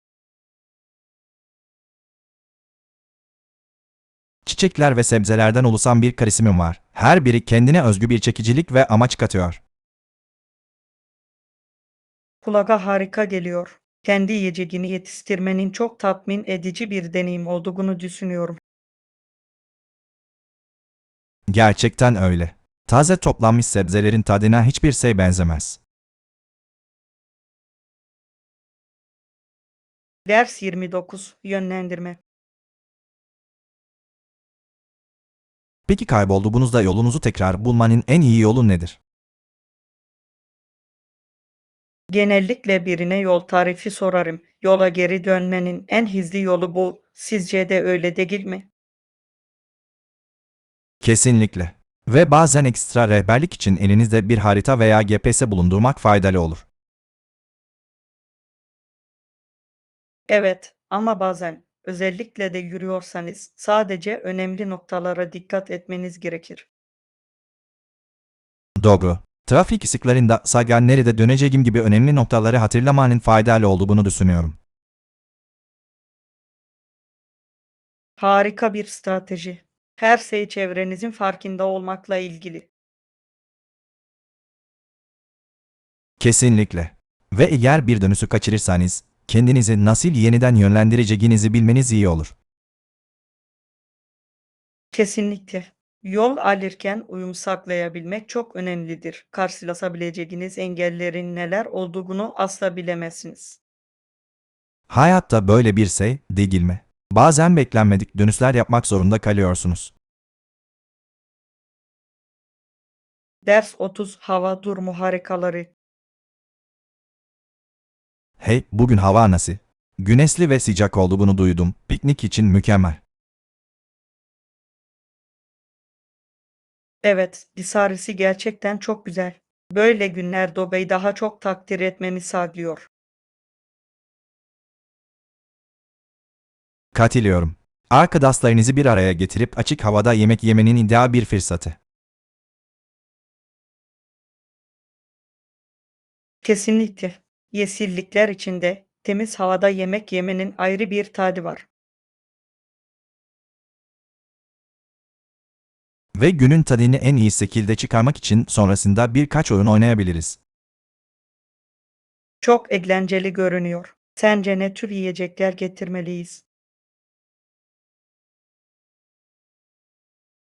Çiçekler ve sebzelerden oluşan bir karışımım var. Her biri kendine özgü bir çekicilik ve amaç katıyor. Kulağa harika geliyor. Kendi yiyeceğini yetiştirmenin çok tatmin edici bir deneyim olduğunu düşünüyorum. Gerçekten öyle. Taze toplanmış sebzelerin tadına hiçbir şey benzemez. Ders 29. Yönlendirme. Peki kaybolduğunuzda yolunuzu tekrar bulmanın en iyi yolu nedir? Genellikle birine yol tarifi sorarım. Yola geri dönmenin en hızlı yolu bu. Sizce de öyle değil mi? Kesinlikle. Ve bazen ekstra rehberlik için elinizde bir harita veya GPS bulundurmak faydalı olur. Evet, ama bazen, özellikle de yürüyorsanız sadece önemli noktalara dikkat etmeniz gerekir. Doğru. Trafik ışıklarında sadece nerede döneceğim gibi önemli noktaları hatırlamanın faydalı olduğunu düşünüyorum. Harika bir strateji. Her şey çevrenizin farkında olmakla ilgili. Kesinlikle. Ve eğer bir dönüşü kaçırırsanız, kendinizi nasıl yeniden yönlendireceğinizi bilmeniz iyi olur. Kesinlikle. Yol alırken uyum sağlayabilmek çok önemlidir. Karşılaşabileceğiniz engellerin neler olduğunu asla bilemezsiniz. Hayatta böyle bir şey değil mi? Bazen beklenmedik dönüşler yapmak zorunda kalıyorsunuz. Ders 30. Hava durumu harikaları. Hey, bugün hava nasıl? Güneşli ve sıcak olduğunu duydum. Piknik için mükemmel. Evet, Disarisi gerçekten çok güzel. Böyle günler Dobe'yi daha çok takdir etmemi sağlıyor. Katılıyorum. Arkadaşlarınızı bir araya getirip açık havada yemek yemenin ideal bir fırsatı. Kesinlikle. Yeşillikler içinde temiz havada yemek yemenin ayrı bir tadı var. Ve günün tadını en iyi şekilde çıkarmak için sonrasında birkaç oyun oynayabiliriz. Çok eğlenceli görünüyor. Sence ne tür yiyecekler getirmeliyiz?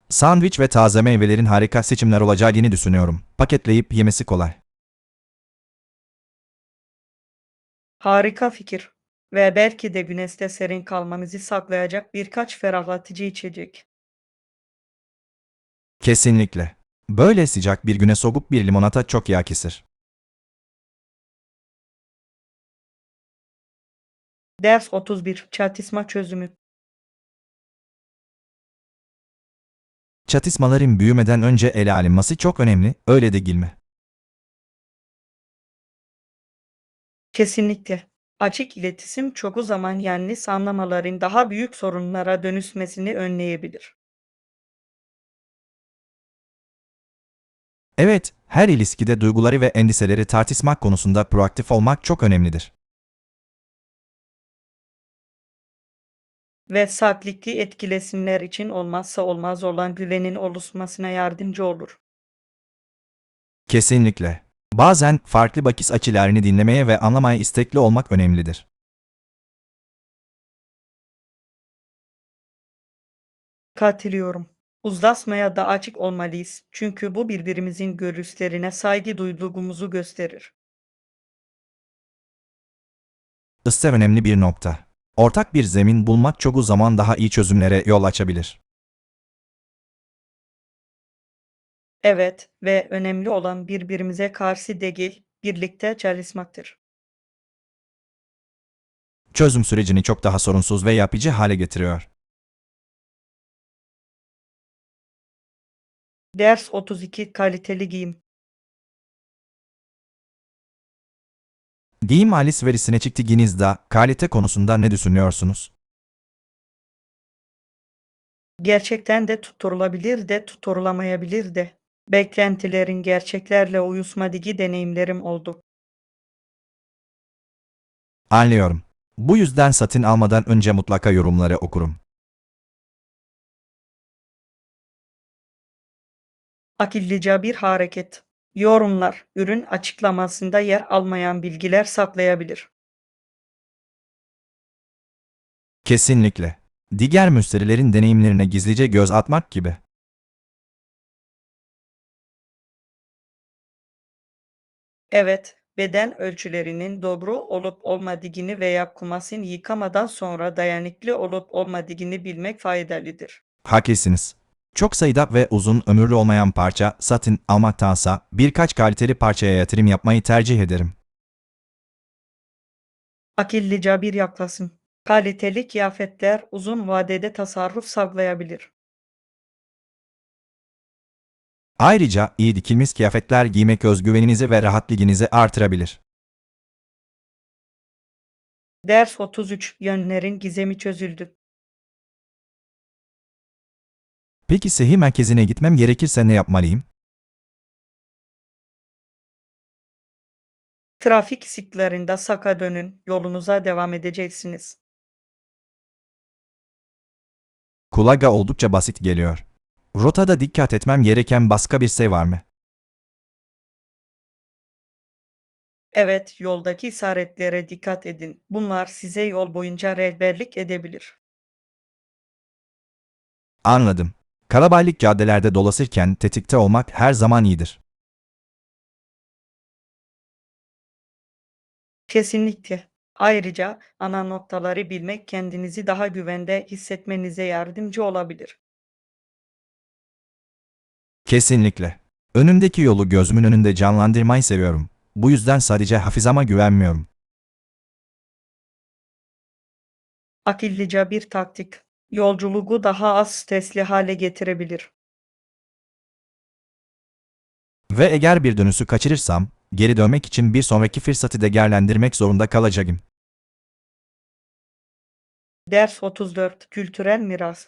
Sandviç ve taze meyvelerin harika seçimler olacağını düşünüyorum. Paketleyip yemesi kolay. Harika fikir. Ve belki de güneşte serin kalmamızı saklayacak birkaç ferahlatıcı içecek. Kesinlikle. Böyle sıcak bir güne soğuk bir limonata çok yakışır. Ders 31. Çatışma çözümü. Çatışmaların büyümeden önce ele alınması çok önemli, öyle değil mi? Kesinlikle. Açık iletişim çoğu zaman yanlış anlamaların daha büyük sorunlara dönüşmesini önleyebilir. Evet, her ilişkide duyguları ve endişeleri tartışmak konusunda proaktif olmak çok önemlidir. Ve sağlıklı etkileşimler için olmazsa olmaz olan güvenin oluşmasına yardımcı olur. Kesinlikle. Bazen farklı bakış açılarını dinlemeye ve anlamaya istekli olmak önemlidir. Katılıyorum. Uzlaşmaya da açık olmalıyız. Çünkü bu birbirimizin görüşlerine saygı duyduğumuzu gösterir. Ise önemli bir nokta. Ortak bir zemin bulmak çoğu zaman daha iyi çözümlere yol açabilir. Evet ve önemli olan birbirimize karşı değil, birlikte çalışmaktır. Çözüm sürecini çok daha sorunsuz ve yapıcı hale getiriyor. Ders 32 kaliteli giyim. Giyim alışverişine çıktığınızda kalite konusunda ne düşünüyorsunuz? Gerçekten de tutturulabilir de tutturulamayabilir de. Beklentilerin gerçeklerle uyuşmadığı deneyimlerim oldu. Anlıyorum. Bu yüzden satın almadan önce mutlaka yorumları okurum. Akıllıca bir hareket. Yorumlar, ürün açıklamasında yer almayan bilgiler saklayabilir. Kesinlikle. Diğer müşterilerin deneyimlerine gizlice göz atmak gibi. Evet, beden ölçülerinin doğru olup olmadığını veya kumaşın yıkamadan sonra dayanıklı olup olmadığını bilmek faydalıdır. Haklısınız. Çok sayıda ve uzun ömürlü olmayan parça satın almaktansa birkaç kaliteli parçaya yatırım yapmayı tercih ederim. Akıllıca bir yaklaşım. Kaliteli kıyafetler uzun vadede tasarruf sağlayabilir. Ayrıca iyi dikilmiş kıyafetler giymek özgüveninizi ve rahatlığınızı artırabilir. Ders 33 yönlerin gizemi çözüldü. Peki sihir merkezine gitmem gerekirse ne yapmalıyım? Trafik ışıklarında saka dönün, yolunuza devam edeceksiniz. Kulağa oldukça basit geliyor. Rotada dikkat etmem gereken başka bir şey var mı? Evet, yoldaki işaretlere dikkat edin. Bunlar size yol boyunca rehberlik edebilir. Anladım. Kalabalık caddelerde dolaşırken tetikte olmak her zaman iyidir. Kesinlikle. Ayrıca ana noktaları bilmek kendinizi daha güvende hissetmenize yardımcı olabilir. Kesinlikle. Önümdeki yolu gözümün önünde canlandırmayı seviyorum. Bu yüzden sadece hafızama güvenmiyorum. Akıllıca bir taktik. Yolculuğu daha az stresli hale getirebilir. Ve eğer bir dönüşü kaçırırsam, geri dönmek için bir sonraki fırsatı değerlendirmek zorunda kalacağım. Ders 34. Kültürel miras.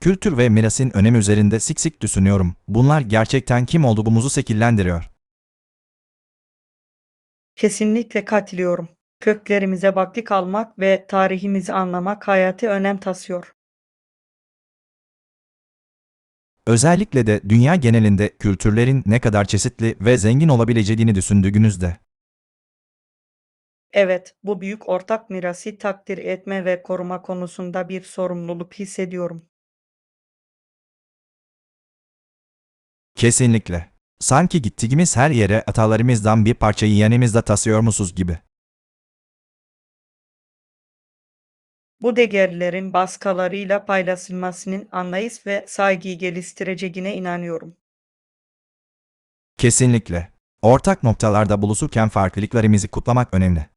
Kültür ve mirasın önemi üzerinde sık sık düşünüyorum. Bunlar gerçekten kim olduğumuzu şekillendiriyor. Kesinlikle katılıyorum. Köklerimize baktık almak ve tarihimizi anlamak hayati önem taşıyor. Özellikle de dünya genelinde kültürlerin ne kadar çeşitli ve zengin olabileceğini düşündüğünüzde. Evet, bu büyük ortak mirası takdir etme ve koruma konusunda bir sorumluluk hissediyorum. Kesinlikle. Sanki gittiğimiz her yere atalarımızdan bir parçayı yanımızda taşıyormuşuz gibi. Bu değerlerin başkalarıyla paylaşılmasının anlayış ve saygıyı geliştireceğine inanıyorum. Kesinlikle. Ortak noktalarda buluşurken farklılıklarımızı kutlamak önemli.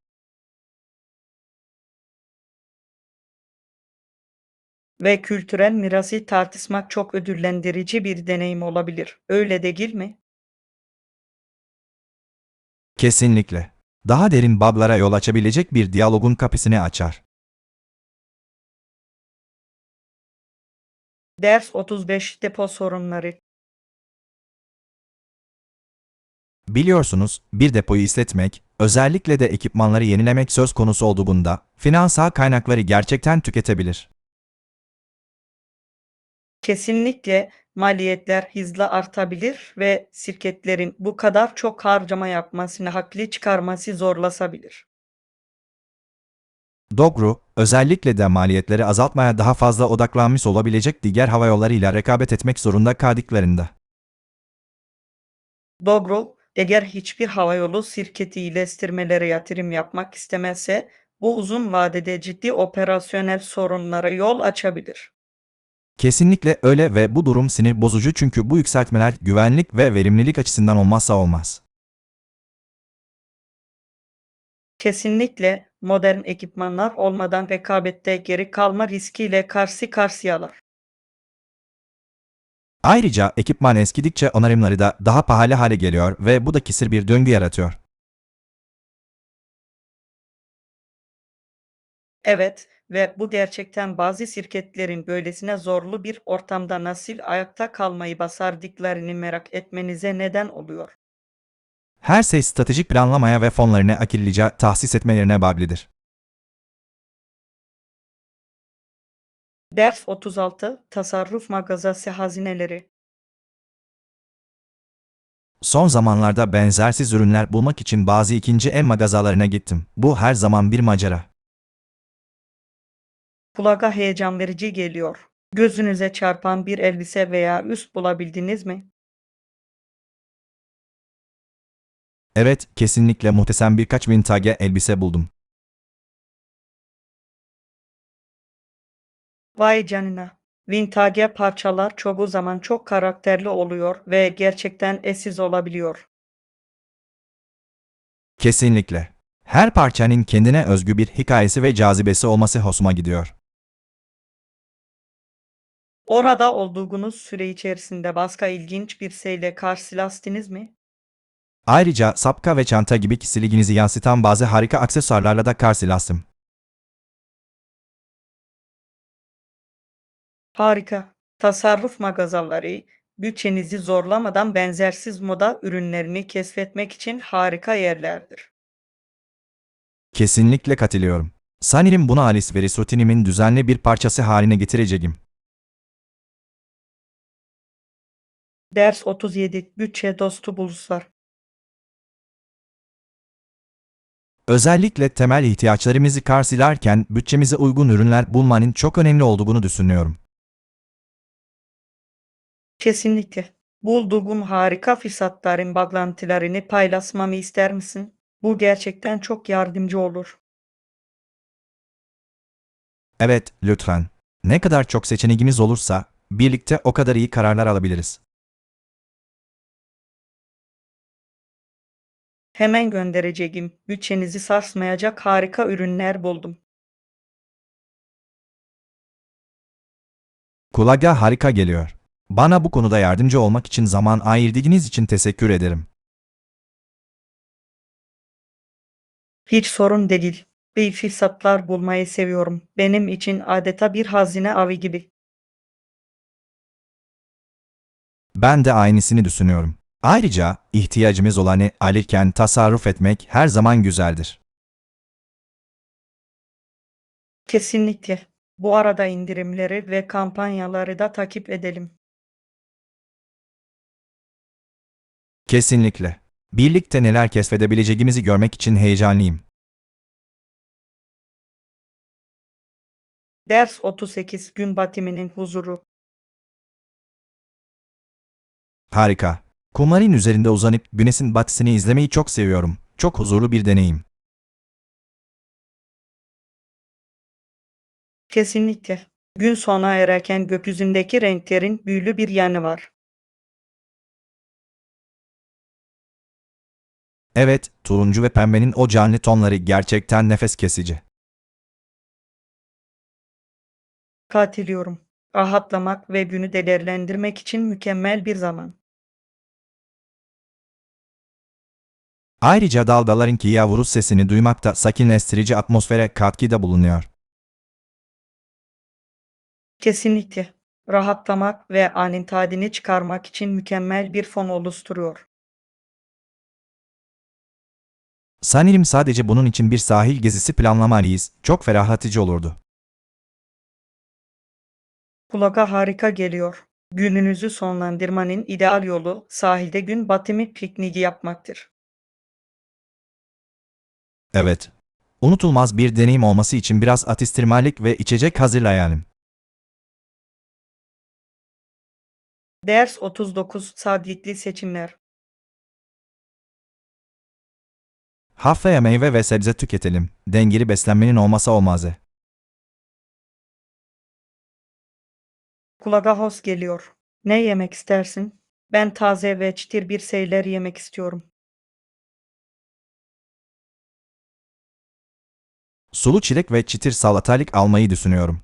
Ve kültürel mirası tartışmak çok ödüllendirici bir deneyim olabilir. Öyle değil mi? Kesinlikle. Daha derin bablara yol açabilecek bir diyalogun kapısını açar. Ders 35. Depo sorunları. Biliyorsunuz, bir depoyu işletmek, özellikle de ekipmanları yenilemek söz konusu olduğunda, finansal kaynakları gerçekten tüketebilir. Kesinlikle maliyetler hızla artabilir ve şirketlerin bu kadar çok harcama yapmasını haklı çıkarması zorlaşabilir. Doğru, özellikle de maliyetleri azaltmaya daha fazla odaklanmış olabilecek diğer havayollarıyla rekabet etmek zorunda kaldıklarında. Doğru, eğer hiçbir havayolu şirketi iyileştirmelere yatırım yapmak istemezse bu uzun vadede ciddi operasyonel sorunlara yol açabilir. Kesinlikle öyle ve bu durum sinir bozucu çünkü bu yükseltmeler güvenlik ve verimlilik açısından olmazsa olmaz. Kesinlikle modern ekipmanlar olmadan rekabette geri kalma riskiyle karşı karşıyalar. Ayrıca ekipman eskidikçe onarımları da daha pahalı hale geliyor ve bu da kısır bir döngü yaratıyor. Evet ve bu gerçekten bazı şirketlerin böylesine zorlu bir ortamda nasıl ayakta kalmayı başardıklarını merak etmenize neden oluyor. Her şey stratejik planlamaya ve fonlarını akıllıca tahsis etmelerine bağlıdır. Ders 36. Tasarruf magazası hazineleri. Son zamanlarda benzersiz ürünler bulmak için bazı ikinci el mağazalarına gittim. Bu her zaman bir macera. Kulağa heyecan verici geliyor. Gözünüze çarpan bir elbise veya üst bulabildiniz mi? Evet, kesinlikle muhteşem birkaç vintage elbise buldum. Vay canına. Vintage parçalar çoğu zaman çok karakterli oluyor ve gerçekten eşsiz olabiliyor. Kesinlikle. Her parçanın kendine özgü bir hikayesi ve cazibesi olması hoşuma gidiyor. Orada olduğunuz süre içerisinde başka ilginç bir şeyle karşılaştınız mı? Ayrıca sapka ve çanta gibi kişiliğinizi yansıtan bazı harika aksesuarlarla da karşılaştım. Harika. Tasarruf mağazaları, bütçenizi zorlamadan benzersiz moda ürünlerini keşfetmek için harika yerlerdir. Kesinlikle katılıyorum. Sanırım bunu alışveriş rutinimin düzenli bir parçası haline getireceğim. Ders 37. Bütçe dostu buluşlar. Özellikle temel ihtiyaçlarımızı karşılarken bütçemize uygun ürünler bulmanın çok önemli olduğunu düşünüyorum. Kesinlikle. Bulduğun harika fırsatların bağlantılarını paylaşmamı ister misin? Bu gerçekten çok yardımcı olur. Evet, lütfen. Ne kadar çok seçeneğimiz olursa, birlikte o kadar iyi kararlar alabiliriz. Hemen göndereceğim. Bütçenizi sarsmayacak harika ürünler buldum. Kulağa harika geliyor. Bana bu konuda yardımcı olmak için zaman ayırdığınız için teşekkür ederim. Hiç sorun değil. Bir fırsatlar bulmayı seviyorum. Benim için adeta bir hazine avı gibi. Ben de aynısını düşünüyorum. Ayrıca ihtiyacımız olanı alırken tasarruf etmek her zaman güzeldir. Kesinlikle. Bu arada indirimleri ve kampanyaları da takip edelim. Kesinlikle. Birlikte neler keşfedebileceğimizi görmek için heyecanlıyım. Ders 38 gün batımının huzuru. Harika. Kumarın üzerinde uzanıp güneşin batışını izlemeyi çok seviyorum. Çok huzurlu bir deneyim. Kesinlikle. Gün sona ererken gökyüzündeki renklerin büyülü bir yanı var. Evet, turuncu ve pembenin o canlı tonları gerçekten nefes kesici. Katılıyorum. Rahatlamak ve günü değerlendirmek için mükemmel bir zaman. Ayrıca dalgaların yavru sesini duymak da sakinleştirici atmosfere katkıda bulunuyor. Kesinlikle. Rahatlamak ve anın tadını çıkarmak için mükemmel bir fon oluşturuyor. Sanırım sadece bunun için bir sahil gezisi planlamalıyız. Çok ferahlatıcı olurdu. Kulağa harika geliyor. Gününüzü sonlandırmanın ideal yolu sahilde gün batımı pikniği yapmaktır. Evet. Unutulmaz bir deneyim olması için biraz atıştırmalık ve içecek hazırlayalım. Ders 39 Saadetli seçimler. Haftaya meyve ve sebze tüketelim. Dengeli beslenmenin olmazsa olmazı. Kulağa hoş geliyor. Ne yemek istersin? Ben taze ve çıtır bir şeyler yemek istiyorum. Sulu çilek ve çıtır salatalık almayı düşünüyorum.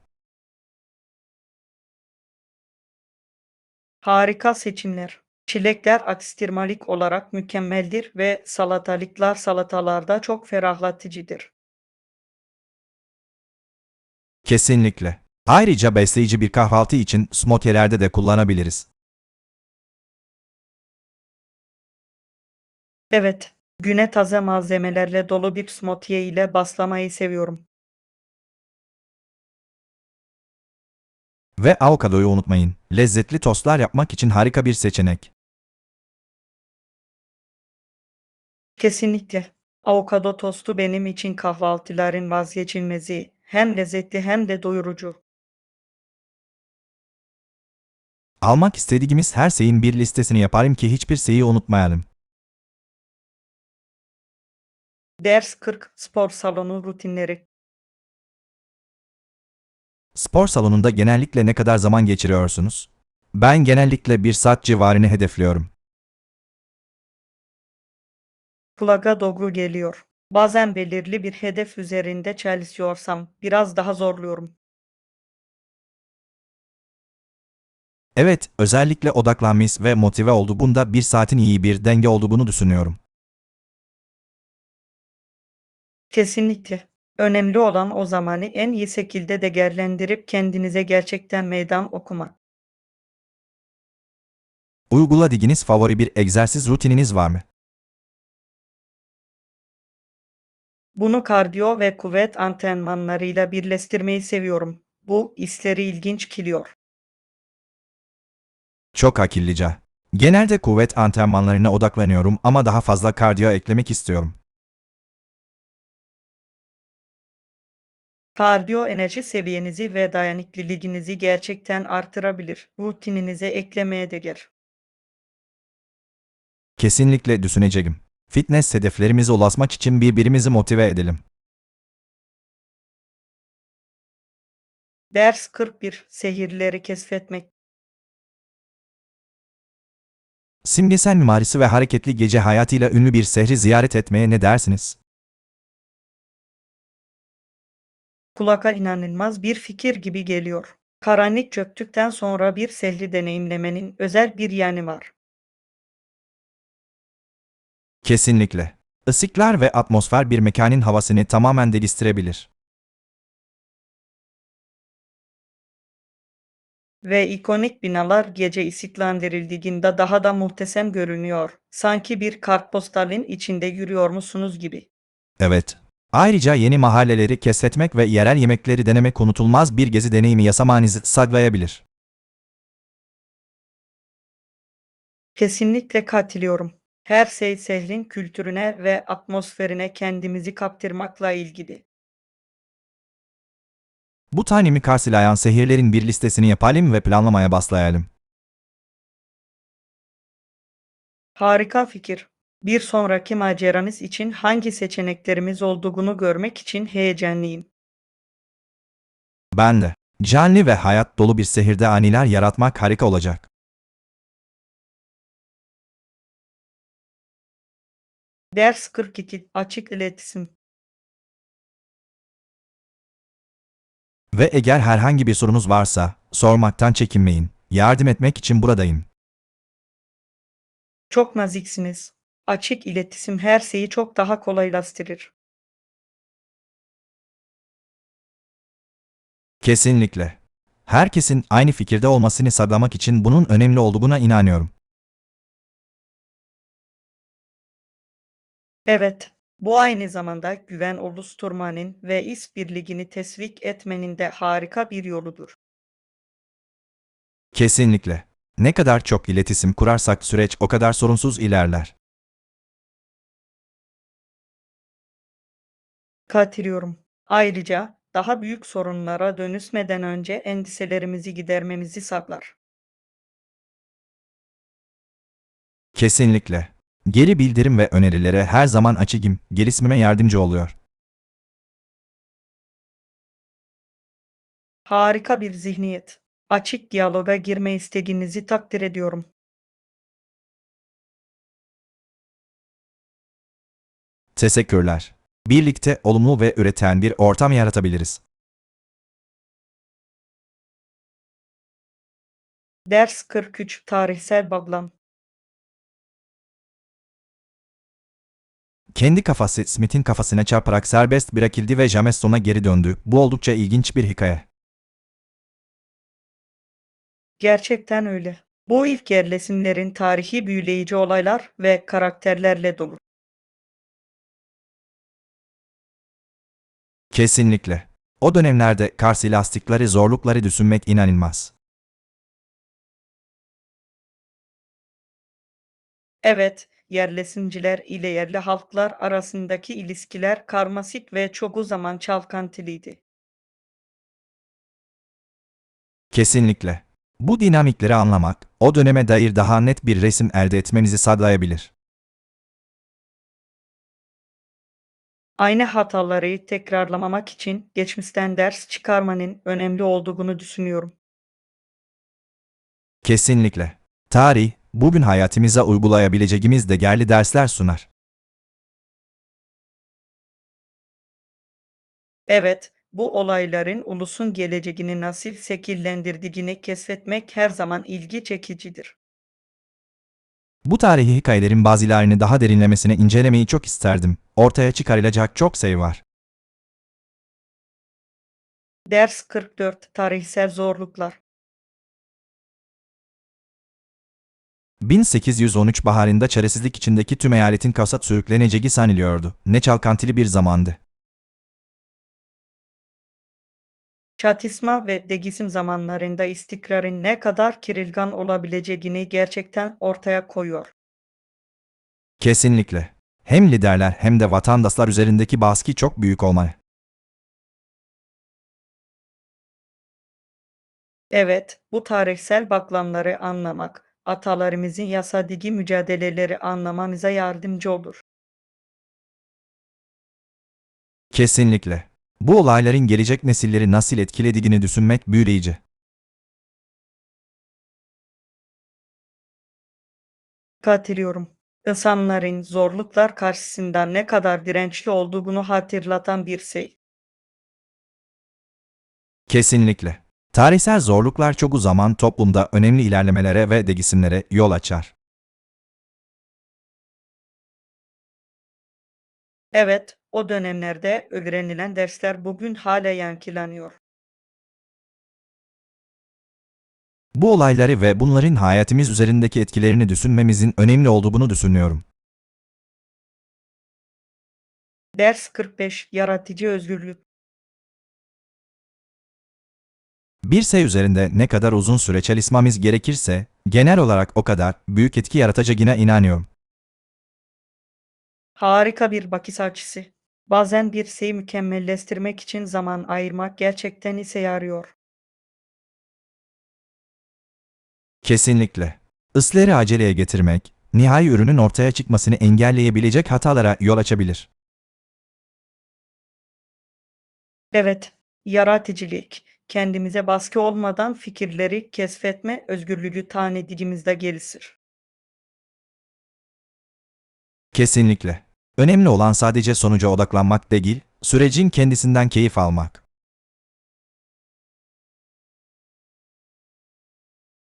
Harika seçimler. Çilekler atıştırmalık olarak mükemmeldir ve salatalıklar salatalarda çok ferahlatıcıdır. Kesinlikle. Ayrıca besleyici bir kahvaltı için smoothie'lerde de kullanabiliriz. Evet, güne taze malzemelerle dolu bir smoothie ile başlamayı seviyorum. Ve avokadoyu unutmayın. Lezzetli tostlar yapmak için harika bir seçenek. Kesinlikle. Avokado tostu benim için kahvaltıların vazgeçilmezi. Hem lezzetli hem de doyurucu. Almak istediğimiz her şeyin bir listesini yaparım ki hiçbir şeyi unutmayalım. Ders 40 spor salonu rutinleri. Spor salonunda genellikle ne kadar zaman geçiriyorsunuz? Ben genellikle 1 saat civarını hedefliyorum. Kulağa doğru geliyor. Bazen belirli bir hedef üzerinde çalışıyorsam biraz daha zorluyorum. Evet, özellikle odaklanmış ve motive olduğunda 1 saatin iyi bir denge olduğunu düşünüyorum. Kesinlikle. Önemli olan o zamanı en iyi şekilde değerlendirip kendinize gerçekten meydan okumak. Uyguladığınız favori bir egzersiz rutininiz var mı? Bunu kardiyo ve kuvvet antrenmanlarıyla birleştirmeyi seviyorum. Bu işleri ilginç kılıyor. Çok akıllıca. Genelde kuvvet antrenmanlarına odaklanıyorum ama daha fazla kardiyo eklemek istiyorum. Kardiyo enerji seviyenizi ve dayanıklılığınızı gerçekten artırabilir. Rutininize eklemeye değer. Kesinlikle düşüneceğim. Fitness hedeflerimize ulaşmak için birbirimizi motive edelim. Ders 41 Sehirleri keşfetmek. Simgesel mimarisi ve hareketli gece hayatıyla ünlü bir şehri ziyaret etmeye ne dersiniz? Kulağa inanılmaz bir fikir gibi geliyor. Karanlık çöktükten sonra bir sehri deneyimlemenin özel bir yanı var. Kesinlikle. Işıklar ve atmosfer bir mekanın havasını tamamen değiştirebilir. Ve ikonik binalar gece ışıklandırıldığında daha da muhteşem görünüyor. Sanki bir kartpostalın içinde yürüyormuşsunuz gibi. Evet. Ayrıca yeni mahalleleri keşfetmek ve yerel yemekleri denemek unutulmaz bir gezi deneyimi yaşamanızı sağlayabilir. Kesinlikle katılıyorum. Her şey şehrin kültürüne ve atmosferine kendimizi kaptırmakla ilgili. Bu tanemi karşılayan şehirlerin bir listesini yapalım ve planlamaya başlayalım. Harika fikir. Bir sonraki maceranız için hangi seçeneklerimiz olduğunu görmek için heyecanlıyım. Ben de. Canlı ve hayat dolu bir şehirde aniler yaratmak harika olacak. Ders 42 Açık iletişim. Ve eğer herhangi bir sorunuz varsa, sormaktan çekinmeyin. Yardım etmek için buradayım. Çok naziksiniz. Açık iletişim her şeyi çok daha kolaylaştırır. Kesinlikle. Herkesin aynı fikirde olmasını sağlamak için bunun önemli olduğuna inanıyorum. Evet, bu aynı zamanda güven oluşturmanın ve işbirliğini teşvik etmenin de harika bir yoludur. Kesinlikle. Ne kadar çok iletişim kurarsak süreç o kadar sorunsuz ilerler. Katılıyorum. Ayrıca daha büyük sorunlara dönüşmeden önce endişelerimizi gidermemizi sağlar. Kesinlikle. Geri bildirim ve önerilere her zaman açığım, gelişmeme yardımcı oluyor. Harika bir zihniyet. Açık diyaloga girme istediğinizi takdir ediyorum. Teşekkürler. Birlikte olumlu ve üreten bir ortam yaratabiliriz. Ders 43 Tarihsel bağlam. Kendi kafası Smith'in kafasına çarparak serbest bırakıldı ve James sona geri döndü. Bu oldukça ilginç bir hikaye. Gerçekten öyle. Bu ilk yerleşimlerin tarihi büyüleyici olaylar ve karakterlerle dolu. Kesinlikle. O dönemlerde karşılaştıkları zorlukları düşünmek inanılmaz. Evet, yerleşimciler ile yerli halklar arasındaki ilişkiler karmaşık ve çoğu zaman çalkantılıydı. Kesinlikle. Bu dinamikleri anlamak, o döneme dair daha net bir resim elde etmenizi sağlayabilir. Aynı hataları tekrarlamamak için geçmişten ders çıkarmanın önemli olduğunu düşünüyorum. Kesinlikle. Tarih, bugün hayatımıza uygulayabileceğimiz değerli dersler sunar. Evet, bu olayların ulusun geleceğini nasıl şekillendirdiğini keşfetmek her zaman ilgi çekicidir. Bu tarihi hikayelerin bazılarını daha derinlemesine incelemeyi çok isterdim. Ortaya çıkarılacak çok şey var. Ders 44 Tarihsel zorluklar. 1813 baharında çaresizlik içindeki tüm eyaletin kasat sürükleneceği sanılıyordu. Ne çalkantılı bir zamandı. Çatışma ve değişim zamanlarında istikrarın ne kadar kırılgan olabileceğini gerçekten ortaya koyuyor. Kesinlikle. Hem liderler hem de vatandaşlar üzerindeki baskı çok büyük olmalı. Evet, bu tarihsel bağlamları anlamak, atalarımızın yasadığı mücadeleleri anlamanıza yardımcı olur. Kesinlikle. Bu olayların gelecek nesilleri nasıl etkilediğini düşünmek büyüleyici. Katılıyorum. İnsanların zorluklar karşısında ne kadar dirençli olduğunu hatırlatan bir şey. Kesinlikle. Tarihsel zorluklar çoğu zaman toplumda önemli ilerlemelere ve değişimlere yol açar. Evet, o dönemlerde öğrenilen dersler bugün hala yankılanıyor. Bu olayları ve bunların hayatımız üzerindeki etkilerini düşünmemizin önemli olduğunu düşünüyorum. Ders 45 Yaratıcı Özgürlük. Bir şey üzerinde ne kadar uzun süre çalışmamız gerekirse, genel olarak o kadar büyük etki yaratacağına inanıyorum. Harika bir bakış açısı. Bazen bir şeyi mükemmelleştirmek için zaman ayırmak gerçekten işe yarıyor. Kesinlikle. Isları aceleye getirmek, nihai ürünün ortaya çıkmasını engelleyebilecek hatalara yol açabilir. Evet, yaratıcılık. Kendimize baskı olmadan fikirleri keşfetme özgürlüğü tanıdığımızda gelişir. Kesinlikle. Önemli olan sadece sonuca odaklanmak değil, sürecin kendisinden keyif almak.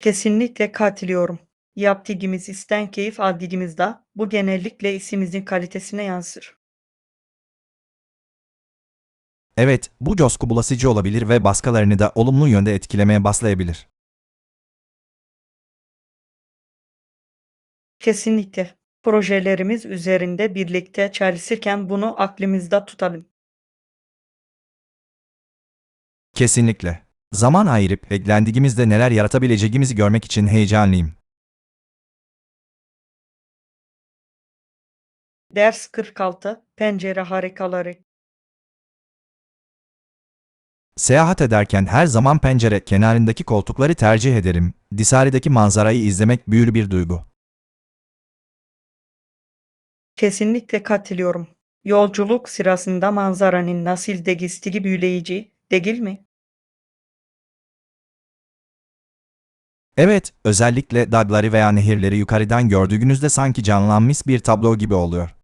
Kesinlikle katılıyorum. Yaptığımız işten keyif aldığımızda bu genellikle işimizin kalitesine yansır. Evet, bu coşku bulasıcı olabilir ve başkalarını da olumlu yönde etkilemeye başlayabilir. Kesinlikle. Projelerimiz üzerinde birlikte çalışırken bunu aklımızda tutalım. Kesinlikle. Zaman ayırıp eklendiğimizde neler yaratabileceğimizi görmek için heyecanlıyım. Ders 46 Pencere harikaları. Seyahat ederken her zaman pencere kenarındaki koltukları tercih ederim. Dışarıdaki manzarayı izlemek büyülü bir duygu. Kesinlikle katılıyorum. Yolculuk sırasında manzaranın nasıl değiştiği büyüleyici, değil mi? Evet, özellikle dağları veya nehirleri yukarıdan gördüğünüzde sanki canlanmış bir tablo gibi oluyor.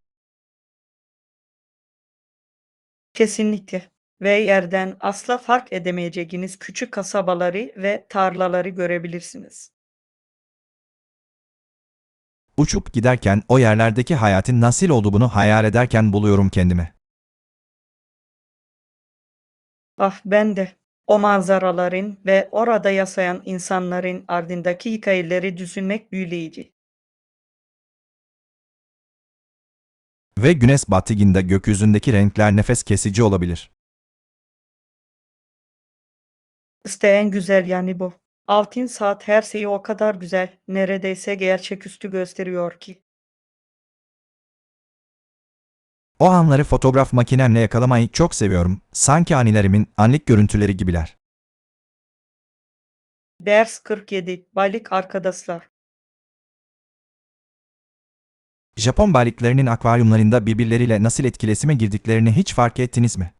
Kesinlikle. Ve yerden asla fark edemeyeceğiniz küçük kasabaları ve tarlaları görebilirsiniz. Uçup giderken o yerlerdeki hayatın nasıl olduğunu hayal ederken buluyorum kendimi. Ah ben de. O manzaraların ve orada yaşayan insanların ardındaki hikayeleri düşünmek büyüleyici. Ve güneş battığında gökyüzündeki renkler nefes kesici olabilir. İşte en güzel yani bu. Altın saat her şeyi o kadar güzel, neredeyse gerçeküstü gösteriyor ki. O anları fotoğraf makinemle yakalamayı çok seviyorum. Sanki anilerimin anlık görüntüleri gibiler. Ders 47 Balık Arkadaşlar. Japon balıklarının akvaryumlarında birbirleriyle nasıl etkileşime girdiklerini hiç fark ettiniz mi?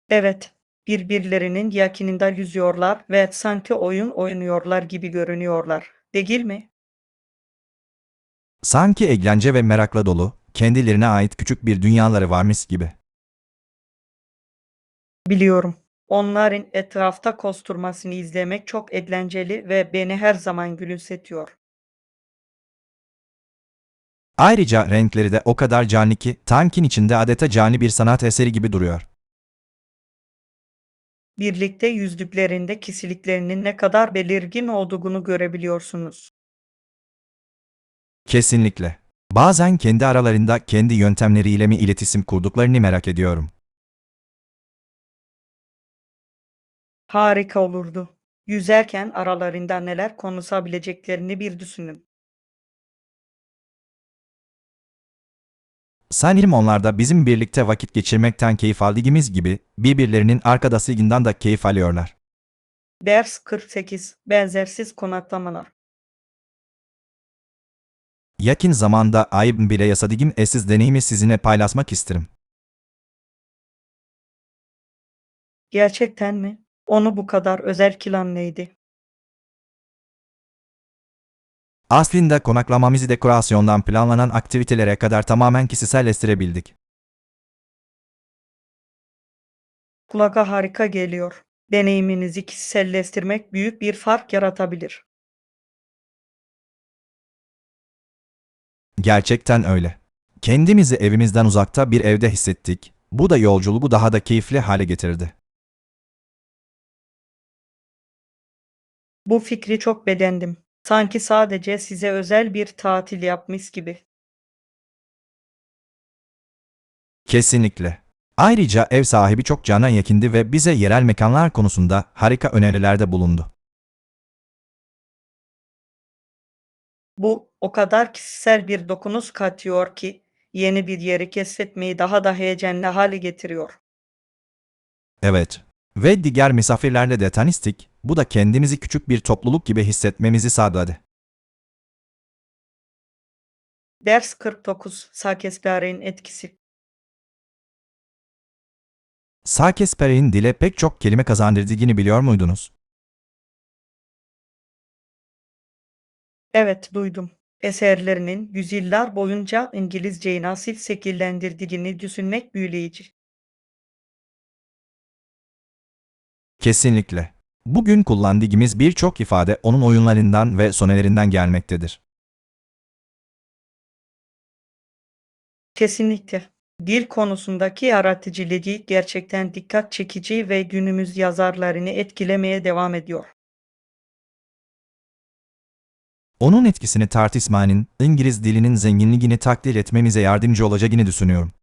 Evet, birbirlerinin yakınında yüzüyorlar ve sanki oyun oynuyorlar gibi görünüyorlar. Değil mi? Sanki eğlence ve merakla dolu, kendilerine ait küçük bir dünyaları varmış gibi. Biliyorum. Onların etrafta koşturmasını izlemek çok eğlenceli ve beni her zaman gülümsetiyor. Ayrıca renkleri de o kadar canlı ki, tankin içinde adeta canlı bir sanat eseri gibi duruyor. Birlikte yüzdüklerinde kişiliklerinin ne kadar belirgin olduğunu görebiliyorsunuz. Kesinlikle. Bazen kendi aralarında kendi yöntemleriyle mi iletişim kurduklarını merak ediyorum. Harika olurdu. Yüzerken aralarında neler konuşabileceklerini bir düşünün. Sanırım onlar da bizim birlikte vakit geçirmekten keyif aldığımız gibi, birbirlerinin arkadaşlığından da keyif alıyorlar. Ders 48 Benzersiz konaklamalar. Yakın zamanda ayıp bile yaşadığım eşsiz deneyimi sizinle paylaşmak isterim. Gerçekten mi? Onu bu kadar özel kılan neydi? Aslında konaklamamızı dekorasyondan planlanan aktivitelere kadar tamamen kişiselleştirebildik. Kulağa harika geliyor. Deneyiminizi kişiselleştirmek büyük bir fark yaratabilir. Gerçekten öyle. Kendimizi evimizden uzakta bir evde hissettik. Bu da yolculuğu daha da keyifli hale getirdi. Bu fikri çok beğendim. Sanki sadece size özel bir tatil yapmış gibi. Kesinlikle. Ayrıca ev sahibi çok cana yakindi ve bize yerel mekanlar konusunda harika önerilerde bulundu. Bu o kadar kişisel bir dokunuş katıyor ki yeni bir yeri keşfetmeyi daha da heyecanlı hale getiriyor. Evet. Ve diğer misafirlerle de tanıştık. Bu da kendimizi küçük bir topluluk gibi hissetmemizi sağladı. Ders 49. Sakespeare'in etkisi. Sakespeare'in dile pek çok kelime kazandırdığını biliyor muydunuz? Evet, duydum. Eserlerinin yüzyıllar boyunca İngilizceyi nasıl şekillendirdiğini düşünmek büyüleyici. Kesinlikle. Bugün kullandığımız birçok ifade onun oyunlarından ve sonelerinden gelmektedir. Kesinlikle. Dil konusundaki yaratıcılığı gerçekten dikkat çekici ve günümüz yazarlarını etkilemeye devam ediyor. Onun etkisini tartışmanın, İngiliz dilinin zenginliğini takdir etmemize yardımcı olacağını düşünüyorum.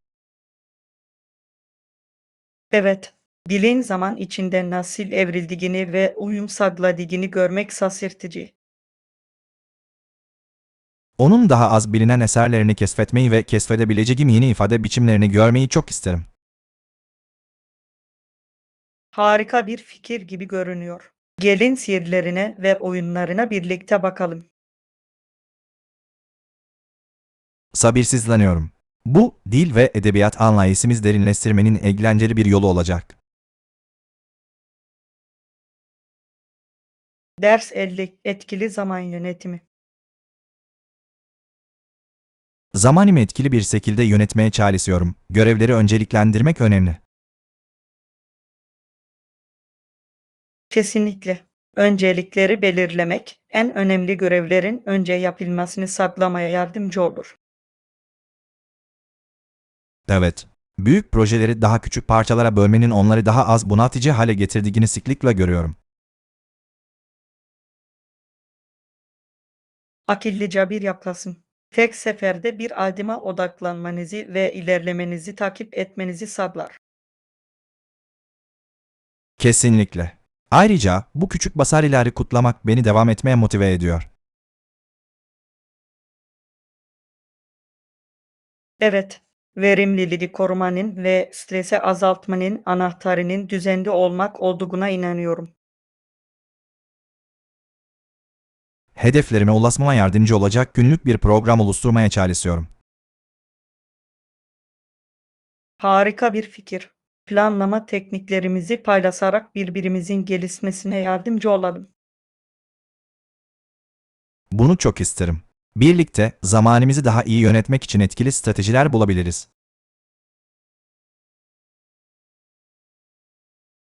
Evet, dilin zaman içinde nasıl evrildiğini ve uyum sağladığını görmek şaşırtıcı. Onun daha az bilinen eserlerini keşfetmeyi ve keşfedebileceğim yeni ifade biçimlerini görmeyi çok isterim. Harika bir fikir gibi görünüyor. Gelin sihirlerine ve oyunlarına birlikte bakalım. Sabırsızlanıyorum. Bu, dil ve edebiyat anlayışımız derinleştirmenin eğlenceli bir yolu olacak. Ders 50. Etkili zaman yönetimi. Zamanımı etkili bir şekilde yönetmeye çalışıyorum. Görevleri önceliklendirmek önemli. Kesinlikle. Öncelikleri belirlemek, en önemli görevlerin önce yapılmasını sağlamaya yardımcı olur. Evet. Büyük projeleri daha küçük parçalara bölmenin onları daha az bunaltıcı hale getirdiğini sıklıkla görüyorum. Akıllıca bir yaklaşım. Tek seferde bir adıma odaklanmanızı ve ilerlemenizi takip etmenizi sağlar. Kesinlikle. Ayrıca bu küçük başarıları kutlamak beni devam etmeye motive ediyor. Evet, verimliliği korumanın ve stresi azaltmanın anahtarının düzenli olmak olduğuna inanıyorum. Hedeflerime ulaşmama yardımcı olacak günlük bir program oluşturmaya çalışıyorum. Harika bir fikir. Planlama tekniklerimizi paylaşarak birbirimizin gelişmesine yardımcı olalım. Bunu çok isterim. Birlikte zamanımızı daha iyi yönetmek için etkili stratejiler bulabiliriz.